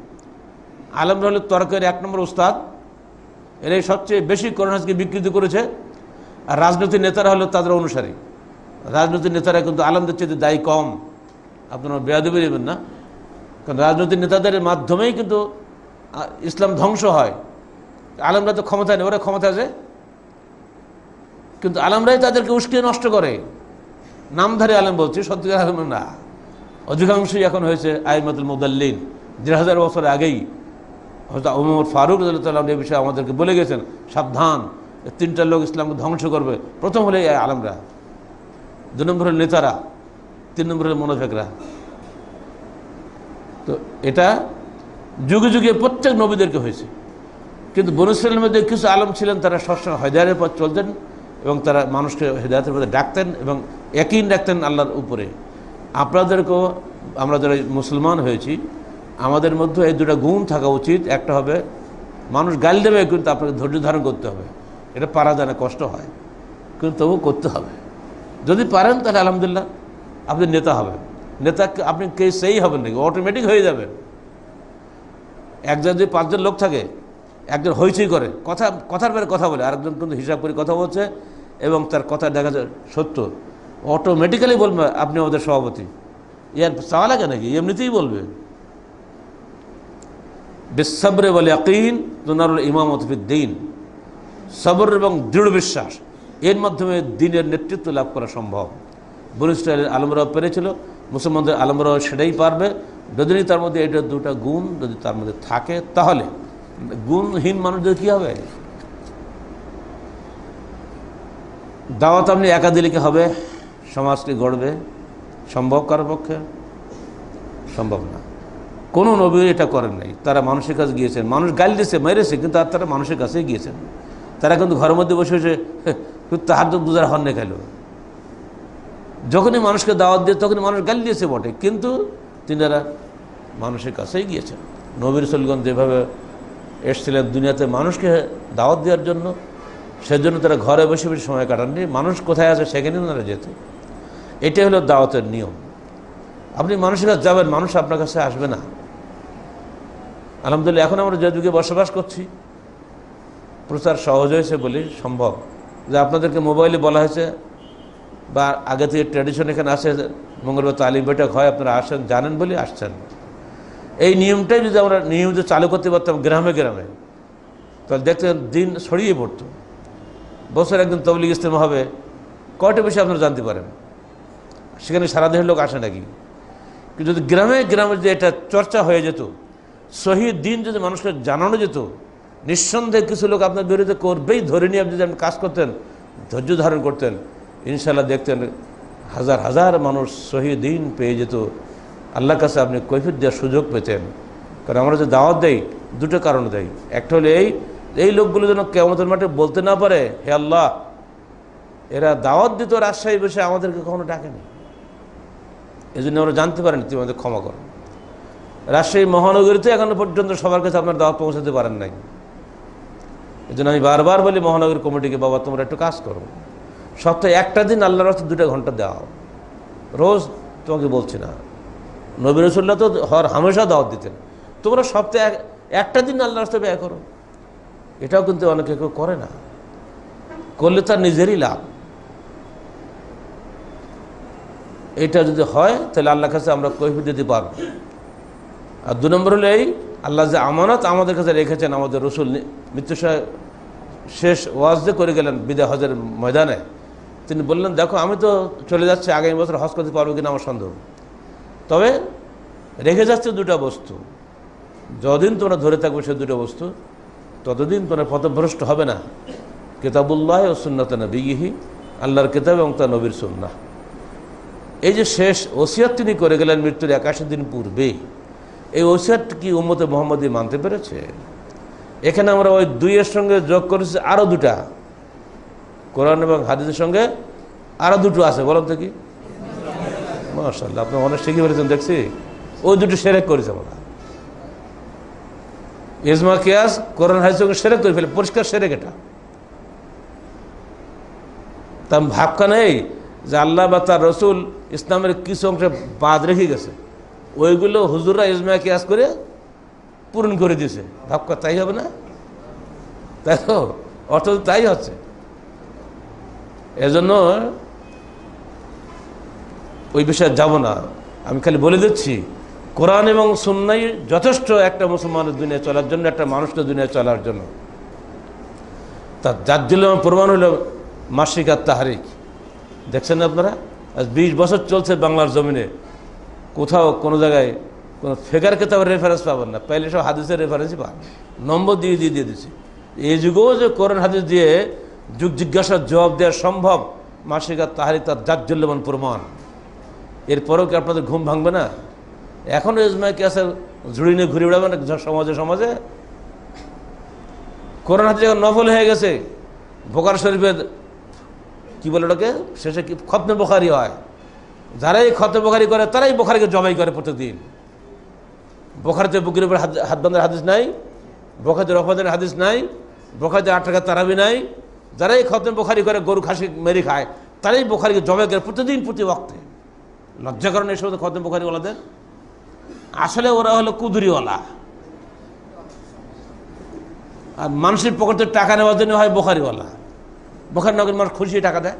আলেমরা হলো তর্কের 1 নম্বর উস্তাদ, এরাই সবচেয়ে বেশি কোরআন হাদিসকে বিকৃতি করেছে। আর রাজনৈতিক নেতারা হলো তাদের অনুসারী। রাজনৈতিক নেতারা কিন্তু আলেমদের চেয়ে দায়ী কম, আপনারা বেয়াদবি নেবেন না। কারণ রাজনৈতিক নেতাদের মাধ্যমেই কিন্তু ইসলাম ধ্বংস হয়। আলেমরা তো ক্ষমতায় নেই, ওরা ক্ষমতা আছে, কিন্তু আলেমরাই তাদেরকে উস্কিয়ে নষ্ট করে। নামধারী আলেম বলছি, সত্যিকার আলেম না। অধিকাংশই এখন হয়েছে আইমাতুল মুদাল্লিন। 1000 বছর আগেই হয়তো ওমর ফারুক রাদিয়াল্লাহু তাআলা এই বিষয়ে আমাদেরকে বলে গেছেন, সাবধান, 3টা লোক ইসলামকে ধ্বংস করবে। প্রথম হলে এই আলেমরা, 2 নম্বর হল নেতারা, 3 নম্বর হল মুনাফিকরা। তো এটা যুগে যুগে প্রত্যেক নবীদেরকে হয়েছে। কিন্তু বনু ইসরাঈলের মধ্যে কিছু আলেম ছিলেন, তারা সবসময় হেদায়েতের পথ চলতেন এবং তারা মানুষকে হেদায়েতের পথে ডাকতেন এবং ইয়াকিন রাখতেন আল্লাহর উপরে। আপনাদেরকেও, আমরা যারা মুসলমান হয়েছি, আমাদের মধ্যে এই 2টা গুণ থাকা উচিত। একটা হবে মানুষ গাল দেবে, কিন্তু আপনাকে ধৈর্য ধারণ করতে হবে। এটা পারা যায় না, কষ্ট হয়, কিন্তু তবু করতে হবে। যদি পারেন তাহলে আলহামদুলিল্লাহ আপনি নেতা হবেন। নেতা আপনি কে সেই হবেন নাকি, অটোমেটিক হয়ে যাবেন। একজন যদি 5 জন লোক থাকে, একজন হইচই করে, কথার পরে কথা বলে, আরেকজন কিন্তু হিসাব করে কথা বলছে এবং তার কথা দেখা যায় সত্য, অটোমেটিক্যালি বলবে আপনি আমাদের সভাপতি। ইয়ার চাওয়া লাগে নাকি, এমনিতেই বলবে। বিসসাবরি ওয়াল ইয়াকিন তুনারুল ইমামাত ফিদ্দীন, সবর এবং দৃঢ় বিশ্বাস, এর মাধ্যমে দ্বীনের নেতৃত্ব লাভ করা সম্ভব। বনু ইসরাঈলের আলেমরাও পেরেছিল, মুসলমানদের আলেমরাও সেটাই পারবে, যদি তার মধ্যে এটা 2টা গুণ যদি তার মধ্যে থাকে। তাহলে গুণহীন মানুষদের কী হবে? দাওয়াত আপনি একা দিলে কি হবে? সমাজকে গড়বে? সম্ভব কারোর পক্ষে? সম্ভব না। কোনো নবী এটা করেন নাই। তারা মানুষের কাছে গিয়েছেন, মানুষ গাল দিয়েছে, মেরেছে, কিন্তু আর তারা মানুষের কাছেই গিয়েছেন। তারা কিন্তু ঘরের মধ্যে বসে বসে তাহাজ্জুদ গুজার হন্যে খেল। যখনই মানুষকে দাওয়াত দিয়ে তখনই মানুষ গাল দিয়েছে বটে, কিন্তু তিনারা মানুষের কাছেই গিয়েছেন। নবী রাসূলগণ যেভাবে এসেছিলেন দুনিয়াতে মানুষকে দাওয়াত দেওয়ার জন্য, সেজন্য তারা ঘরে বসে বসে সময় কাটাননি। মানুষ কোথায় আছে সেখানেই ওনারা যেত। এটাই হলো দাওয়াতের নিয়ম। আপনি মানুষের কাছে যাবেন, মানুষ আপনার কাছে আসবে না। আলহামদুলিল্লাহ এখন আমরা যে যুগে বসবাস করছি, প্রচার সহজ হয়েছে বলে সম্ভব। যে আপনাদেরকে মোবাইলে বলা হয়েছে বা আগে থেকে ট্র্যাডিশন এখানে আসে, মঙ্গলবার তালিম বৈঠক হয়, আপনারা আসেন, জানেন বলে আসছেন। এই নিয়মটাই যদি আমরা নিয়মিত চালু করতে পারতাম গ্রামে গ্রামে, তাহলে দেখতেন দিন ছড়িয়ে পড়তো। বছর একদিন তবলিগ ইজতেমা হবে, কয়টা বেশি আপনারা জানতে পারেন। সেখানে সারাদেশের লোক আসে নাকি? কিন্তু যদি গ্রামে গ্রামে যদি এটা চর্চা হয়ে যেত, শহীদ দিন যদি মানুষকে জানানো যেত, নিঃসন্দেহে কিছু লোক আপনার বিরুদ্ধে করবেই, ধরে নিয়ে আপনি যেন কাজ করতেন, ধৈর্য ধারণ করতেন, ইনশাল্লাহ দেখতেন হাজার হাজার মানুষ শহীদ দিন পেয়ে যেত। আল্লাহর কাছে আপনি কৈফিয়ত দেওয়ার সুযোগ পেতেন। কারণ আমরা যে দাওয়াত দেই 2টো কারণে দেই। একটা হলো এই লোকগুলো যেন কিয়ামতের মাঠে বলতে না পারে, হে আল্লাহ, এরা দাওয়াত দিত রাজশাহী বসে, আমাদেরকে কখনো ডাকেনি, এই জন্য আমরা জানতে পারেন, তুমি আমাদের ক্ষমা করো। রাজশাহী মহানগরীতে এখনো পর্যন্ত সবার কাছে আপনার দাওয়াত পৌঁছাতে পারেন নাই। এই জন্য আমি বারবার বলি মহানগরী কমিটিকে, বাবা তোমরা একটু কাজ করো। সপ্তাহে একটা দিন আল্লাহর রাস্তায় 2টা ঘন্টা দাও, রোজ তোমাকে বলছি না। নবী রাসূলুল্লাহ তো হর হামেশা দাওয়াত দিতেন। তোমরা সপ্তাহে একটা দিন আল্লাহর রাস্তায় ব্যয় করো। এটাও কিন্তু অনেকে কেউ করে না, করলে তার নিজেরই লাভ। এটা যদি হয় তাহলে আল্লাহর কাছে আমরা কৈফিয়ত দিতে পারব। আর 2 নম্বর হলো এই, আল্লাহ যে আমানত আমাদের কাছে রেখেছেন, আমাদের রসুল মৃত্যু শেষ ওয়াজ যে করে গেলেন বিদায় হজের ময়দানে, তিনি বললেন দেখো আমি তো চলে যাচ্ছি, আগামী বছর হজ করতে পারবো কিনা আমার সন্দেহ, তবে রেখে যাচ্ছে 2টা বস্তু, যতদিন তোমরা ধরে থাকবে সে 2টা বস্তু ততদিন তোমরা পথভ্রষ্ট হবে না। কিতাবুল্লাহ ও সুন্নাত নবীহি, আল্লাহর কিতাব এবং তার নবীর সুন্নাহ। এই যে শেষ ওসিয়ত তিনি করে গেলেন মৃত্যুর 81 দিন পূর্বে, এই ওসিয়ত কি উম্মতে মুহাম্মদী মানতে পেরেছে? এখানে আমরা ওই 2-এর সঙ্গে যোগ করেছি আরও 2টা, কোরআন এবং হাদিসের সঙ্গে আরও 2টো আছে। বলেন তো কি? মাশাআল্লাহ, আপনি অনেক শিখে ফেলেছেন দেখছি। ওই 2টো শিরক করেছে আমরা, ইজমা কিয়াস কোরআন হাদিসের সঙ্গে শিরক করে ফেলে, পরিষ্কার শিরক এটা। তার ভাবকা নেই যে আল্লাহ বা তার রসুল ইসলামের কিছু অংশে বাদ রেখে গেছে, ওইগুলো হুজুররা ইজমা কিয়াস করে পূরণ করে দিয়েছে। ভাবকা তাই হবে না? তাই তো, অর্থ তাই হচ্ছে। এজন্য ওই বিষয়ে যাব না, আমি খালি বলে দিচ্ছি কোরআন এবং সুন্নাহ যথেষ্ট একটা মুসলমানের দুনিয়া চলার জন্য, একটা মানুষকে দুনিয়া চলার জন্য। তার জাজ্জুল্লাহ প্রমাণ হলো মাসিক আর তাহারিক। দেখছেন না আপনারা, আজ 20 বছর চলছে বাংলার জমিনে, কোথাও কোনো জায়গায় কোনো ফেকার কেতাবের রেফারেন্স পাবেন না, পাইলে সব হাদিসের রেফারেন্সই পান, নম্বর দিয়ে দিচ্ছে। এই যুগেও যে কোরআন হাদিস দিয়ে যুগ জিজ্ঞাসার জবাব দেওয়া সম্ভব, মাসিক আর তাহারিক তার জাজ্জুল্লাহ প্রমাণ। এরপরেও কি আপনাদের ঘুম ভাঙবে না? এখনও ইজমা কিয়াসের ঝুড়ি নিয়ে ঘুরে বেড়াবেন সমাজে। কোরআন হাদিস যখন নফল হয়ে গেছে, বুখারী শরীফের কি বলে ওটাকে, শেষে কি খতমে বুখারী হয়, যারাই খতমে বুখারী করে তারাই বুখারীকে জবাই করে প্রত্যেকদিন। বুখারীতে বুকের উপর হাত বাঁধার হাদিস নাই, বুখারীতে রফাদের হাদিস নাই, বুখারীতে 8 টাকা তারাবি নাই। যারাই খতমে বুখারী করে গরু খাসি মেরে খায় তারাই বুখারীকে জবাই করে প্রতিদিন প্রতি ওয়াক্তে। লজ্জা করেন এই সময় খতমে বুখারীওয়ালাদের? আসলে ওরা হলো কুদুরিওয়ালা, আর মানুষের পকেটে টাকা নেওয়ার জন্য হয় বুখারীওয়ালা। বুখারী নগরের মানুষ খুশি টাকা দেয়।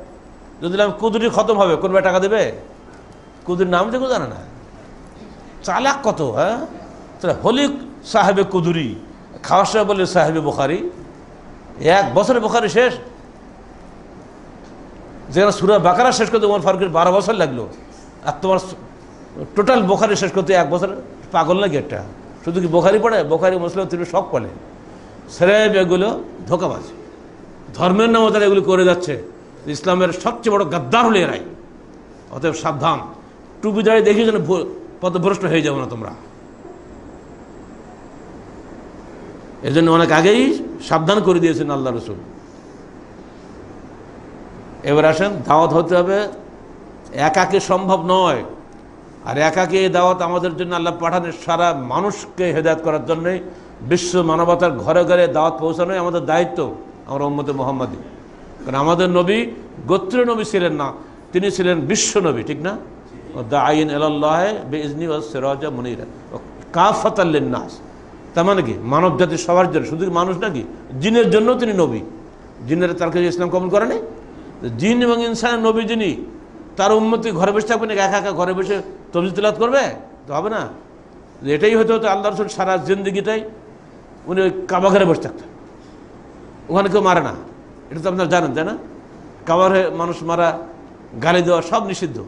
যদি আমি কুদুরি খতম হবে, কোন ভাই টাকা দেবে? কুদুরির নাম দেখো জানে না, চালাক কত। হ্যাঁ, হলি সাহেবে কুদুরি, খাওয়ার সময় বলে সাহেবে বুখারী। 1 বছরে বুখারী শেষ, যেখানে সূরা বাকারা শেষ করতে ওমর ফারুকের 12 বছর লাগলো, আর তোমার টোটাল বুখারী শেষ করতে 1 বছর। পাগল নাকি একটা? শুধু কি বুখারী পড়ে? বুখারী মুসলিম তিনি সব পড়ে। সেরেব এগুলো ধোঁকাবাজ, ধর্মের নামে তারা এগুলো করে যাচ্ছে। ইসলামের সবচেয়ে বড় গাদ্দার হলে এরাই। অতএব সাবধান, টুপি দাঁড়িয়ে দেখি যেন পথভ্রষ্ট হয়ে যাবো না তোমরা। এই জন্য অনেক আগেই সাবধান করে দিয়েছেন আল্লাহ রসুল। এবার আসেন, দাওয়াত হতে হবে, একাকে সম্ভব নয়। আর একাকে এই দাওয়াত আমাদের জন্য আল্লাহ পাঠানের সারা মানুষকে হেদায়েত করার জন্যই বিশ্ব মানবতার ঘরে ঘরে দাওয়াত পৌঁছানোই আমাদের দায়িত্ব, আমরা উম্মতে মুহাম্মাদী। কারণ আমাদের নবী গোত্রীয় নবী ছিলেন না, তিনি ছিলেন বিশ্ব নবী, ঠিক না? দাঈন ইলাল্লাহ বিইজনি ওয়া সিরাজা মুনীরা কাফাতাল লিন্নাস। তার মানে কি মানব জাতির সবার জন্য, শুধু মানুষ নাকি, জিনের জন্য তিনি নবী। জিনের তার কাছে ইসলাম কবুল করেনি। জিন এবং ইনসান নবী যিনি, তার উম্মতি ঘরে বসে থাকবে নাকি? একা একা ঘরে বসে তফসির তিলাওয়াত করবে? তো হবে না। এটাই হতো আল্লাহ রসুল সারা জিন্দিগিটাই উনি ওই কাবা ঘরে বসে থাকতেন, ওখানে কেউ মারে না। এটা তো আপনারা জানেন, তাই না? কাবা ঘরে মানুষ মারা, গালি দেওয়া সব নিষিদ্ধ।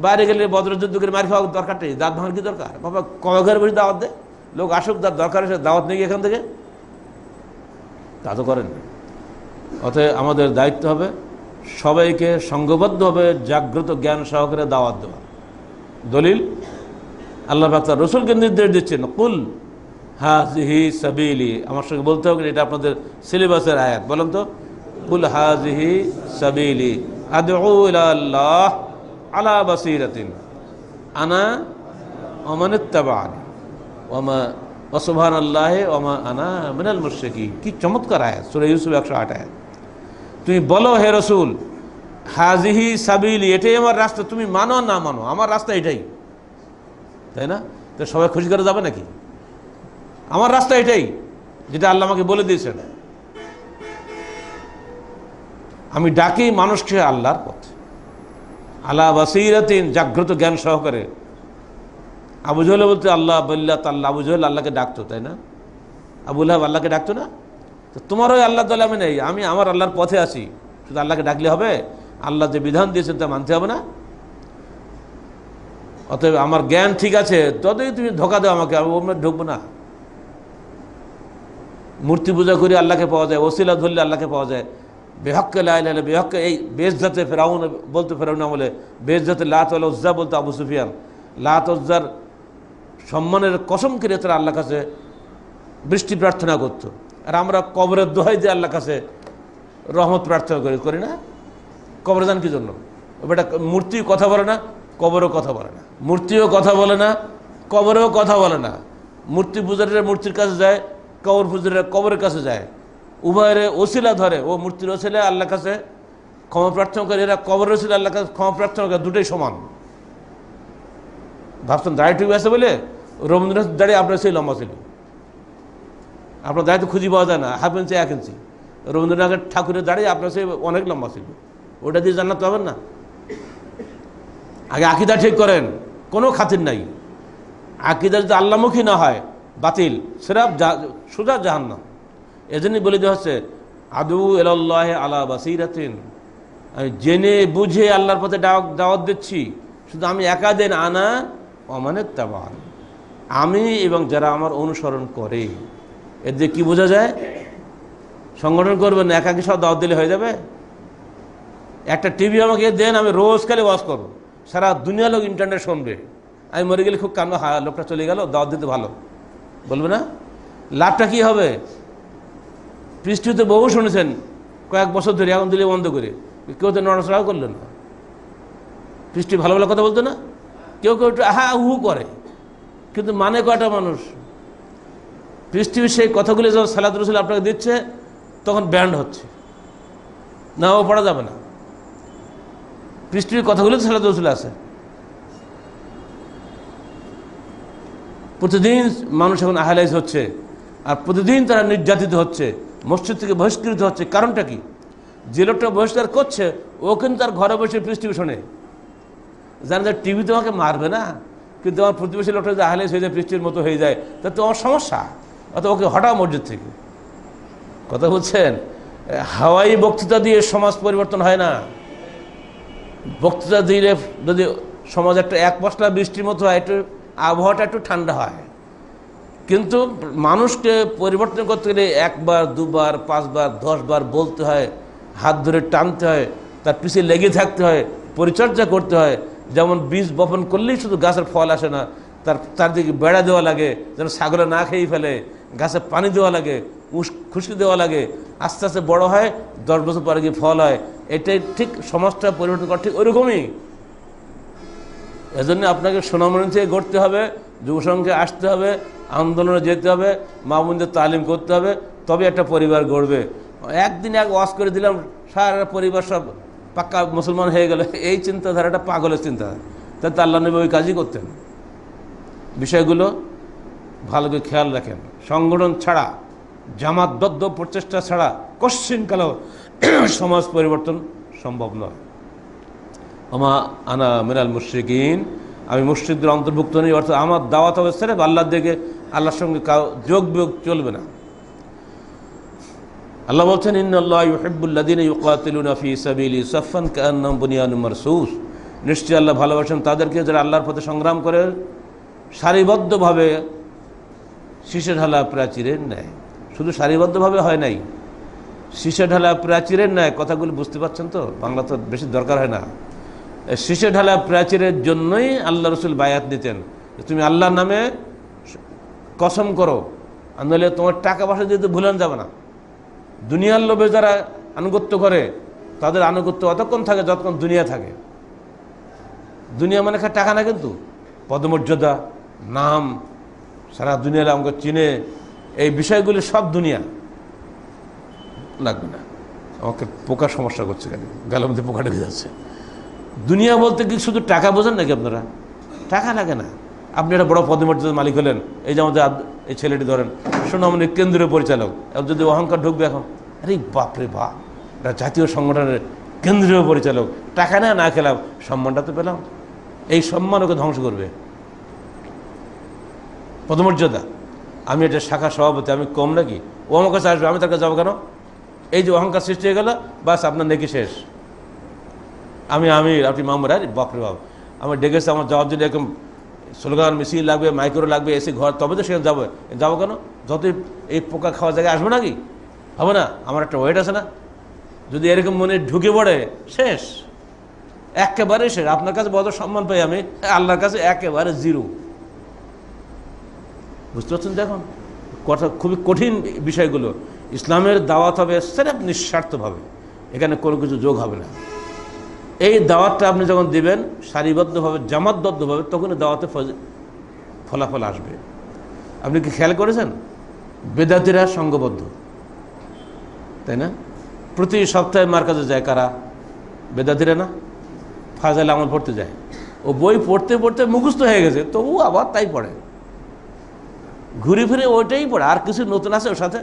বাইরে গেলে বজ্রযুদ্ধ করে মারি খাওয়ার দরকার নেই, দাঁত ভাঙার কি দরকার? বাবা কাবা ঘরে বসে দাওয়াত দেয়, লোক আসুক, তার দরকার এসে দাওয়াত নিয়ে এখান থেকে, তা তো করেন। অতএব আমাদের দায়িত্ব হবে সবাইকে সংঘবদ্ধভাবে জাগ্রত জ্ঞান সহকারে দাওয়াত দেওয়া। দলিল আল্লাহ পাক তার রসুলকে নির্দেশ দিচ্ছেন, কুল হাযিহি সাবিলি। আমার সঙ্গে বলতে হবে, এটা আপনাদের সিলেবাসের আয়াত। বলেন তো, কুল হাযিহি সাবিলি আদউ ইলা আল্লাহ আলা বাসীরাতিন আনা ওয়া মান ইত্তাবা'আনি ওয়া মা ওয়া সুবহানাল্লাহি ওয়া মা আনা মিনাল মুশরিকিন। কি চমৎকার আয়াত, সূরা ইউসুফ 108 আয়াত। তুমি বলো হে রসুল, হাজিহি সাবিলি, এটাই আমার রাস্তা, তুমি মানো না মানো আমার রাস্তা এটাই, তাই না? তো সবাই খুশি করে যাবে নাকি? আমার রাস্তা এটাই, যেটা আল্লাহ আমাকে বলে দিয়েছেন। আমি ডাকি মানুষকে আল্লাহর পথে, আলা বাসীরাতিন, জাগ্রত জ্ঞান সহকারে। আবু জহল বলতে আল্লাহ বল্লা তাল্লাহ, আবু জহল আল্লাহকে ডাকতো, তাই না? আবু লাহাব আল্লাহকে ডাকতো না? তো তোমারও আল্লাহ দলে আমি নেই, আমি আমার আল্লাহর পথে আছি, শুধু আল্লাহকে ডাকলে হবে? আল্লাহ যে বিধান দিয়েছেন তা মানতে হবে না? অতএব আমার জ্ঞান ঠিক আছে, ততই তুমি ধোকা দাও আমাকে, আমি ওমরা ঢুকবো না। মূর্তি পূজা করে আল্লাহকে পাওয়া যায়, ওসিলা ধরলে আল্লাহকে পাওয়া যায়। বেহক্কে লা ইলাহা ইল্লাল্লাহ, বেহক্কে এই বেইজ্জতে ফেরাউন বলতো, ফেরাউন আমলে বেইজ্জতে লাত ওয়াল উজ্জা বলতো আবু সুফিয়ান। লাত উজ্জার সম্মানের কসম করে তারা আল্লাহর কাছে বৃষ্টি প্রার্থনা করতো। আর আমরা কবরের দোহাই দিয়ে আল্লাহর কাছে রহমত প্রার্থনা করি না? কবরে যান কি জন্য? ওটা মূর্তি কথা বলে না, কবরও কথা বলে না। মূর্তিও কথা বলে না, কবরেও কথা বলে না। মূর্তি পূজারীরা মূর্তির কাছে যায়, কবর পূজারীরা কবরের কাছে যায়। উভয়ের ওসিলা ধরে, ও মূর্তির ওসিলা আল্লাহর কাছে ক্ষমা প্রার্থনা করে, এরা কবরের ওসিলা আল্লাহর কাছে ক্ষমা প্রার্থনা করে, দুটোই সমান। ভাবছেন দাড়ি টুপি আছে বলে রবীন্দ্রনাথ দাঁড়িয়ে আপনার সেই লম্বা ছিল? আপনার দাড়ি তো খুঁজি পাওয়া যায় না, হাফ ইঞ্চি 1 ইঞ্চি। রবীন্দ্রনাথ ঠাকুরের দাঁড়িয়ে আপনার সেই অনেক লম্বা ছিল, ওটা দিয়ে জান্নাত পাবেন না। আগে আকীদা ঠিক করেন, কোনো খাতির নাই। আকীদা যদি আল্লাহমুখী না হয় বাতিল, সেরা সোজা জাহান্নাম। এজন্যই বলে দেওয়া হচ্ছে আদু ইলাল্লাহ আলা বাসীরাতিন, আমি জেনে বুঝে আল্লাহর পথে দাওয়াত দিচ্ছি, শুধু আমি একা দেন, আনা ওমানের তাবান, আমি এবং যারা আমার অনুসরণ করে। এর দিয়ে কী বোঝা যায়? সংগঠন করবেন না, একাকি সব দাওয়াত দিলে হয়ে যাবে? একটা টিভি আমাকে দেন, আমি রোজ খালি ওয়াজ করবো, সারা দুনিয়া লোক ইন্টারনেট শুনবে। আমি মরে গেলে খুব কান্না, হ্যাঁ লোকটা চলে গেল, দাওয়াত দিতে ভালো বলবে না? লাভটা কী হবে? পৃষ্ঠিতে বহু শুনেছেন কয়েক বছর ধরে, এখন দিলে বন্ধ করে, কেউ তো নড়াচড়াও করলো না। পৃষ্টি ভালো ভালো কথা বলতো না, কেউ কেউ একটু আহা হু করে, কিন্তু মানে কয়টা মানুষ? পৃষ্টির সেই কথাগুলি যখন সালাত রসুল আপনাকে দিচ্ছে, তখন ব্যান্ড হচ্ছে, নাও পড়া যাবে না। পৃষ্টির কথাগুলি তো সালাত রসুল আছে। প্রতিদিন মানুষ এখন আহলাইজ হচ্ছে, আর প্রতিদিন তারা নির্যাতিত হচ্ছে, মসজিদ থেকে বহিষ্কৃত হচ্ছে। কারণটা কি? যে লোকটা বহিষ্কার করছে ও কিন্তু তার ঘরে বসে পৃষ্টি শোনে, জানে যে টিভি তোমাকে মারবে না, কিন্তু আমার প্রতিবেশী লোকটা যদি আহলাইজ হয়ে যায়, পৃষ্টির মতো হয়ে যায়, তা তোমার সমস্যা। অত ওকে হঠাৎ মসজিদ থেকে। কথা বলছেন? হাওয়াই বক্তৃতা দিয়ে সমাজ পরিবর্তন হয় না। বক্তৃতা দিলে যদি সমাজ একটা এক পশলা বৃষ্টির মতো হয়, একটু আবহাওয়াটা একটু ঠান্ডা হয়, কিন্তু মানুষকে পরিবর্তন করতে গেলে 1 বার 2 বার 5 বার 10 বার বলতে হয়, হাত ধরে টানতে হয়, তার পিছিয়ে লেগে থাকতে হয়, পরিচর্যা করতে হয়। যেমন বীজ বপন করলেই শুধু গাছের ফল আসে না, তার চারদিকে বেড়া দেওয়া লাগে যেন ছাগলে না খেয়ে ফেলে, গাছে পানি দেওয়া লাগে, খুশকি দেওয়া লাগে, আস্তে আস্তে বড় হয়, 10 বছর পরে গিয়ে ফল হয়। এটাই ঠিক সমাজটা পরিবর্তন করা ঠিক ওইরকমই। এজন্য আপনাকে সোনামণি থেকে গড়তে হবে, যুবসংঘে আসতে হবে, আন্দোলনে যেতে হবে, মা বোনদের তালিম করতে হবে, তবে একটা পরিবার গড়বে। একদিন এক ওয়াজ করে দিলাম, সারা পরিবার সব পাক্কা মুসলমান হয়ে গেল, এই চিন্তাধারাটা পাগলের চিন্তাধারা। তাই তো আল্লাহ নবী ওই কাজই করতেন। বিষয়গুলো ভালো করে খেয়াল রাখেন। সংগঠন ছাড়া, জামাতবদ্ধ প্রচেষ্টা ছাড়া কশ্চিনকালেও সমাজ পরিবর্তন সম্ভব নয়। ওমা আনা মিনাল মুশরিকিন, আমি মুশরিকদের অন্তর্ভুক্ত নেই। অর্থাৎ আমার দাওয়াত হবে সেরে আল্লাহর দিকে, আল্লাহর সঙ্গে যোগ বিয়োগ চলবে না। আল্লাহ বলছেন ইন্নাল্লাহা ইউহিব্বুল্লাযীনা ইউকাতিলুনা ফী সাবিলি সাফফান কাআন্নাহুম বুনিয়ানুম মারসুস, নিশ্চয়ই আল্লাহ ভালোবাসেন তাদেরকে যারা আল্লাহর পথে সংগ্রাম করে সারিবদ্ধভাবে শীষে ঢালা প্রাচীরের ন্যায়। শুধু সারিবদ্ধভাবে হয় নাই, শীষে ঢালা প্রাচীরের ন্যায়। কথাগুলো বুঝতে পারছেন তো? বাংলা তো বেশি দরকার হয় না। শীষে ঢালা প্রাচীরের জন্যই আল্লাহ রসুল বায়াত নিতেন, তুমি আল্লাহর নামে কসম করো, নইলে তোমার টাকা পয়সা দিতে ভুলেন যাবে না। দুনিয়ার লোভে যারা আনুগত্য করে, তাদের আনুগত্য অতক্ষণ থাকে যতক্ষণ দুনিয়া থাকে। দুনিয়া মানে টাকা না, কিন্তু পদমর্যাদা, নাম, সারা দুনিয়ার আমাকে চিনে, এই বিষয়গুলি সব দুনিয়া, লাগবে না। আমাকে পোকা সমস্যা করছে, কেন গালের মধ্যে পোকা ঢুকে যাচ্ছে। দুনিয়া বলতে কি শুধু টাকা বোঝেন নাকি আপনারা? টাকা লাগে না। আপনি একটা বড় পদমর্যাদার মালিক হলেন, এই যে আমাদের এই ছেলেটি ধরেন সুনামনি কেন্দ্রীয় পরিচালক, যদি অহংকার ঢুকবে এখন, আরে বাপরে বাপ, এটা জাতীয় সংগঠনের কেন্দ্রীয় পরিচালক, টাকা না খেলাম, সম্মানটা তো পেলাম। এই সম্মান ওকে ধ্বংস করবে। পদমর্যাদা, আমি এটা শাখা সভাপতি, আমি কম নাকি? ও আমার কাছে আসবে, আমি তার কাছে যাবো কেন? এই যে অহংকার সৃষ্টি হয়ে গেল, বাস আপনার নেকি শেষ। আমি আপনি মামুর, আরে বাপরে বাপ, আমার ডেকেছে, আমার যাওয়ার জন্য এরকম স্লোগান মিছিল লাগবে, মাইক্রো লাগবে, এসে ঘর, তবে তো সেখানে যাবো কেন? যতই এই পোকা খাওয়ার জায়গায় আসবো নাকি? হবে না? আমার একটা ওয়েট আছে না? যদি এরকম মনে ঢুকে পড়ে, শেষ, একেবারে শেষ। আপনার কাছে বড় সম্মান পাই আমি, আল্লাহর কাছে একেবারে জিরো। বুঝতে পারছেন? দেখুন কথা খুবই কঠিন বিষয়গুলো। ইসলামের দাওয়াত হবে সেরফ নিঃস্বার্থভাবে, এখানে কোনো কিছু যোগ হবে না। এই দাওয়াতটা আপনি যখন দিবেন সারিবদ্ধভাবে, জামাতবদ্ধভাবে, তখনই দাওয়াতে ফলাফল আসবে। আপনি কি খেয়াল করেছেন? বেদাতিরা সঙ্গবদ্ধ, তাই না? প্রতি সপ্তাহে মার্কাজে যায় কারা? বেদাতিরা না? ফাজাইল আমল পড়তে যায়, ও বই পড়তে পড়তে মুখস্থ হয়ে গেছে, তবু আবার তাই পড়ে, ঘুরে ফিরে ওইটাই পড়ে। আর কিছু নতুন আছে ওর সাথে?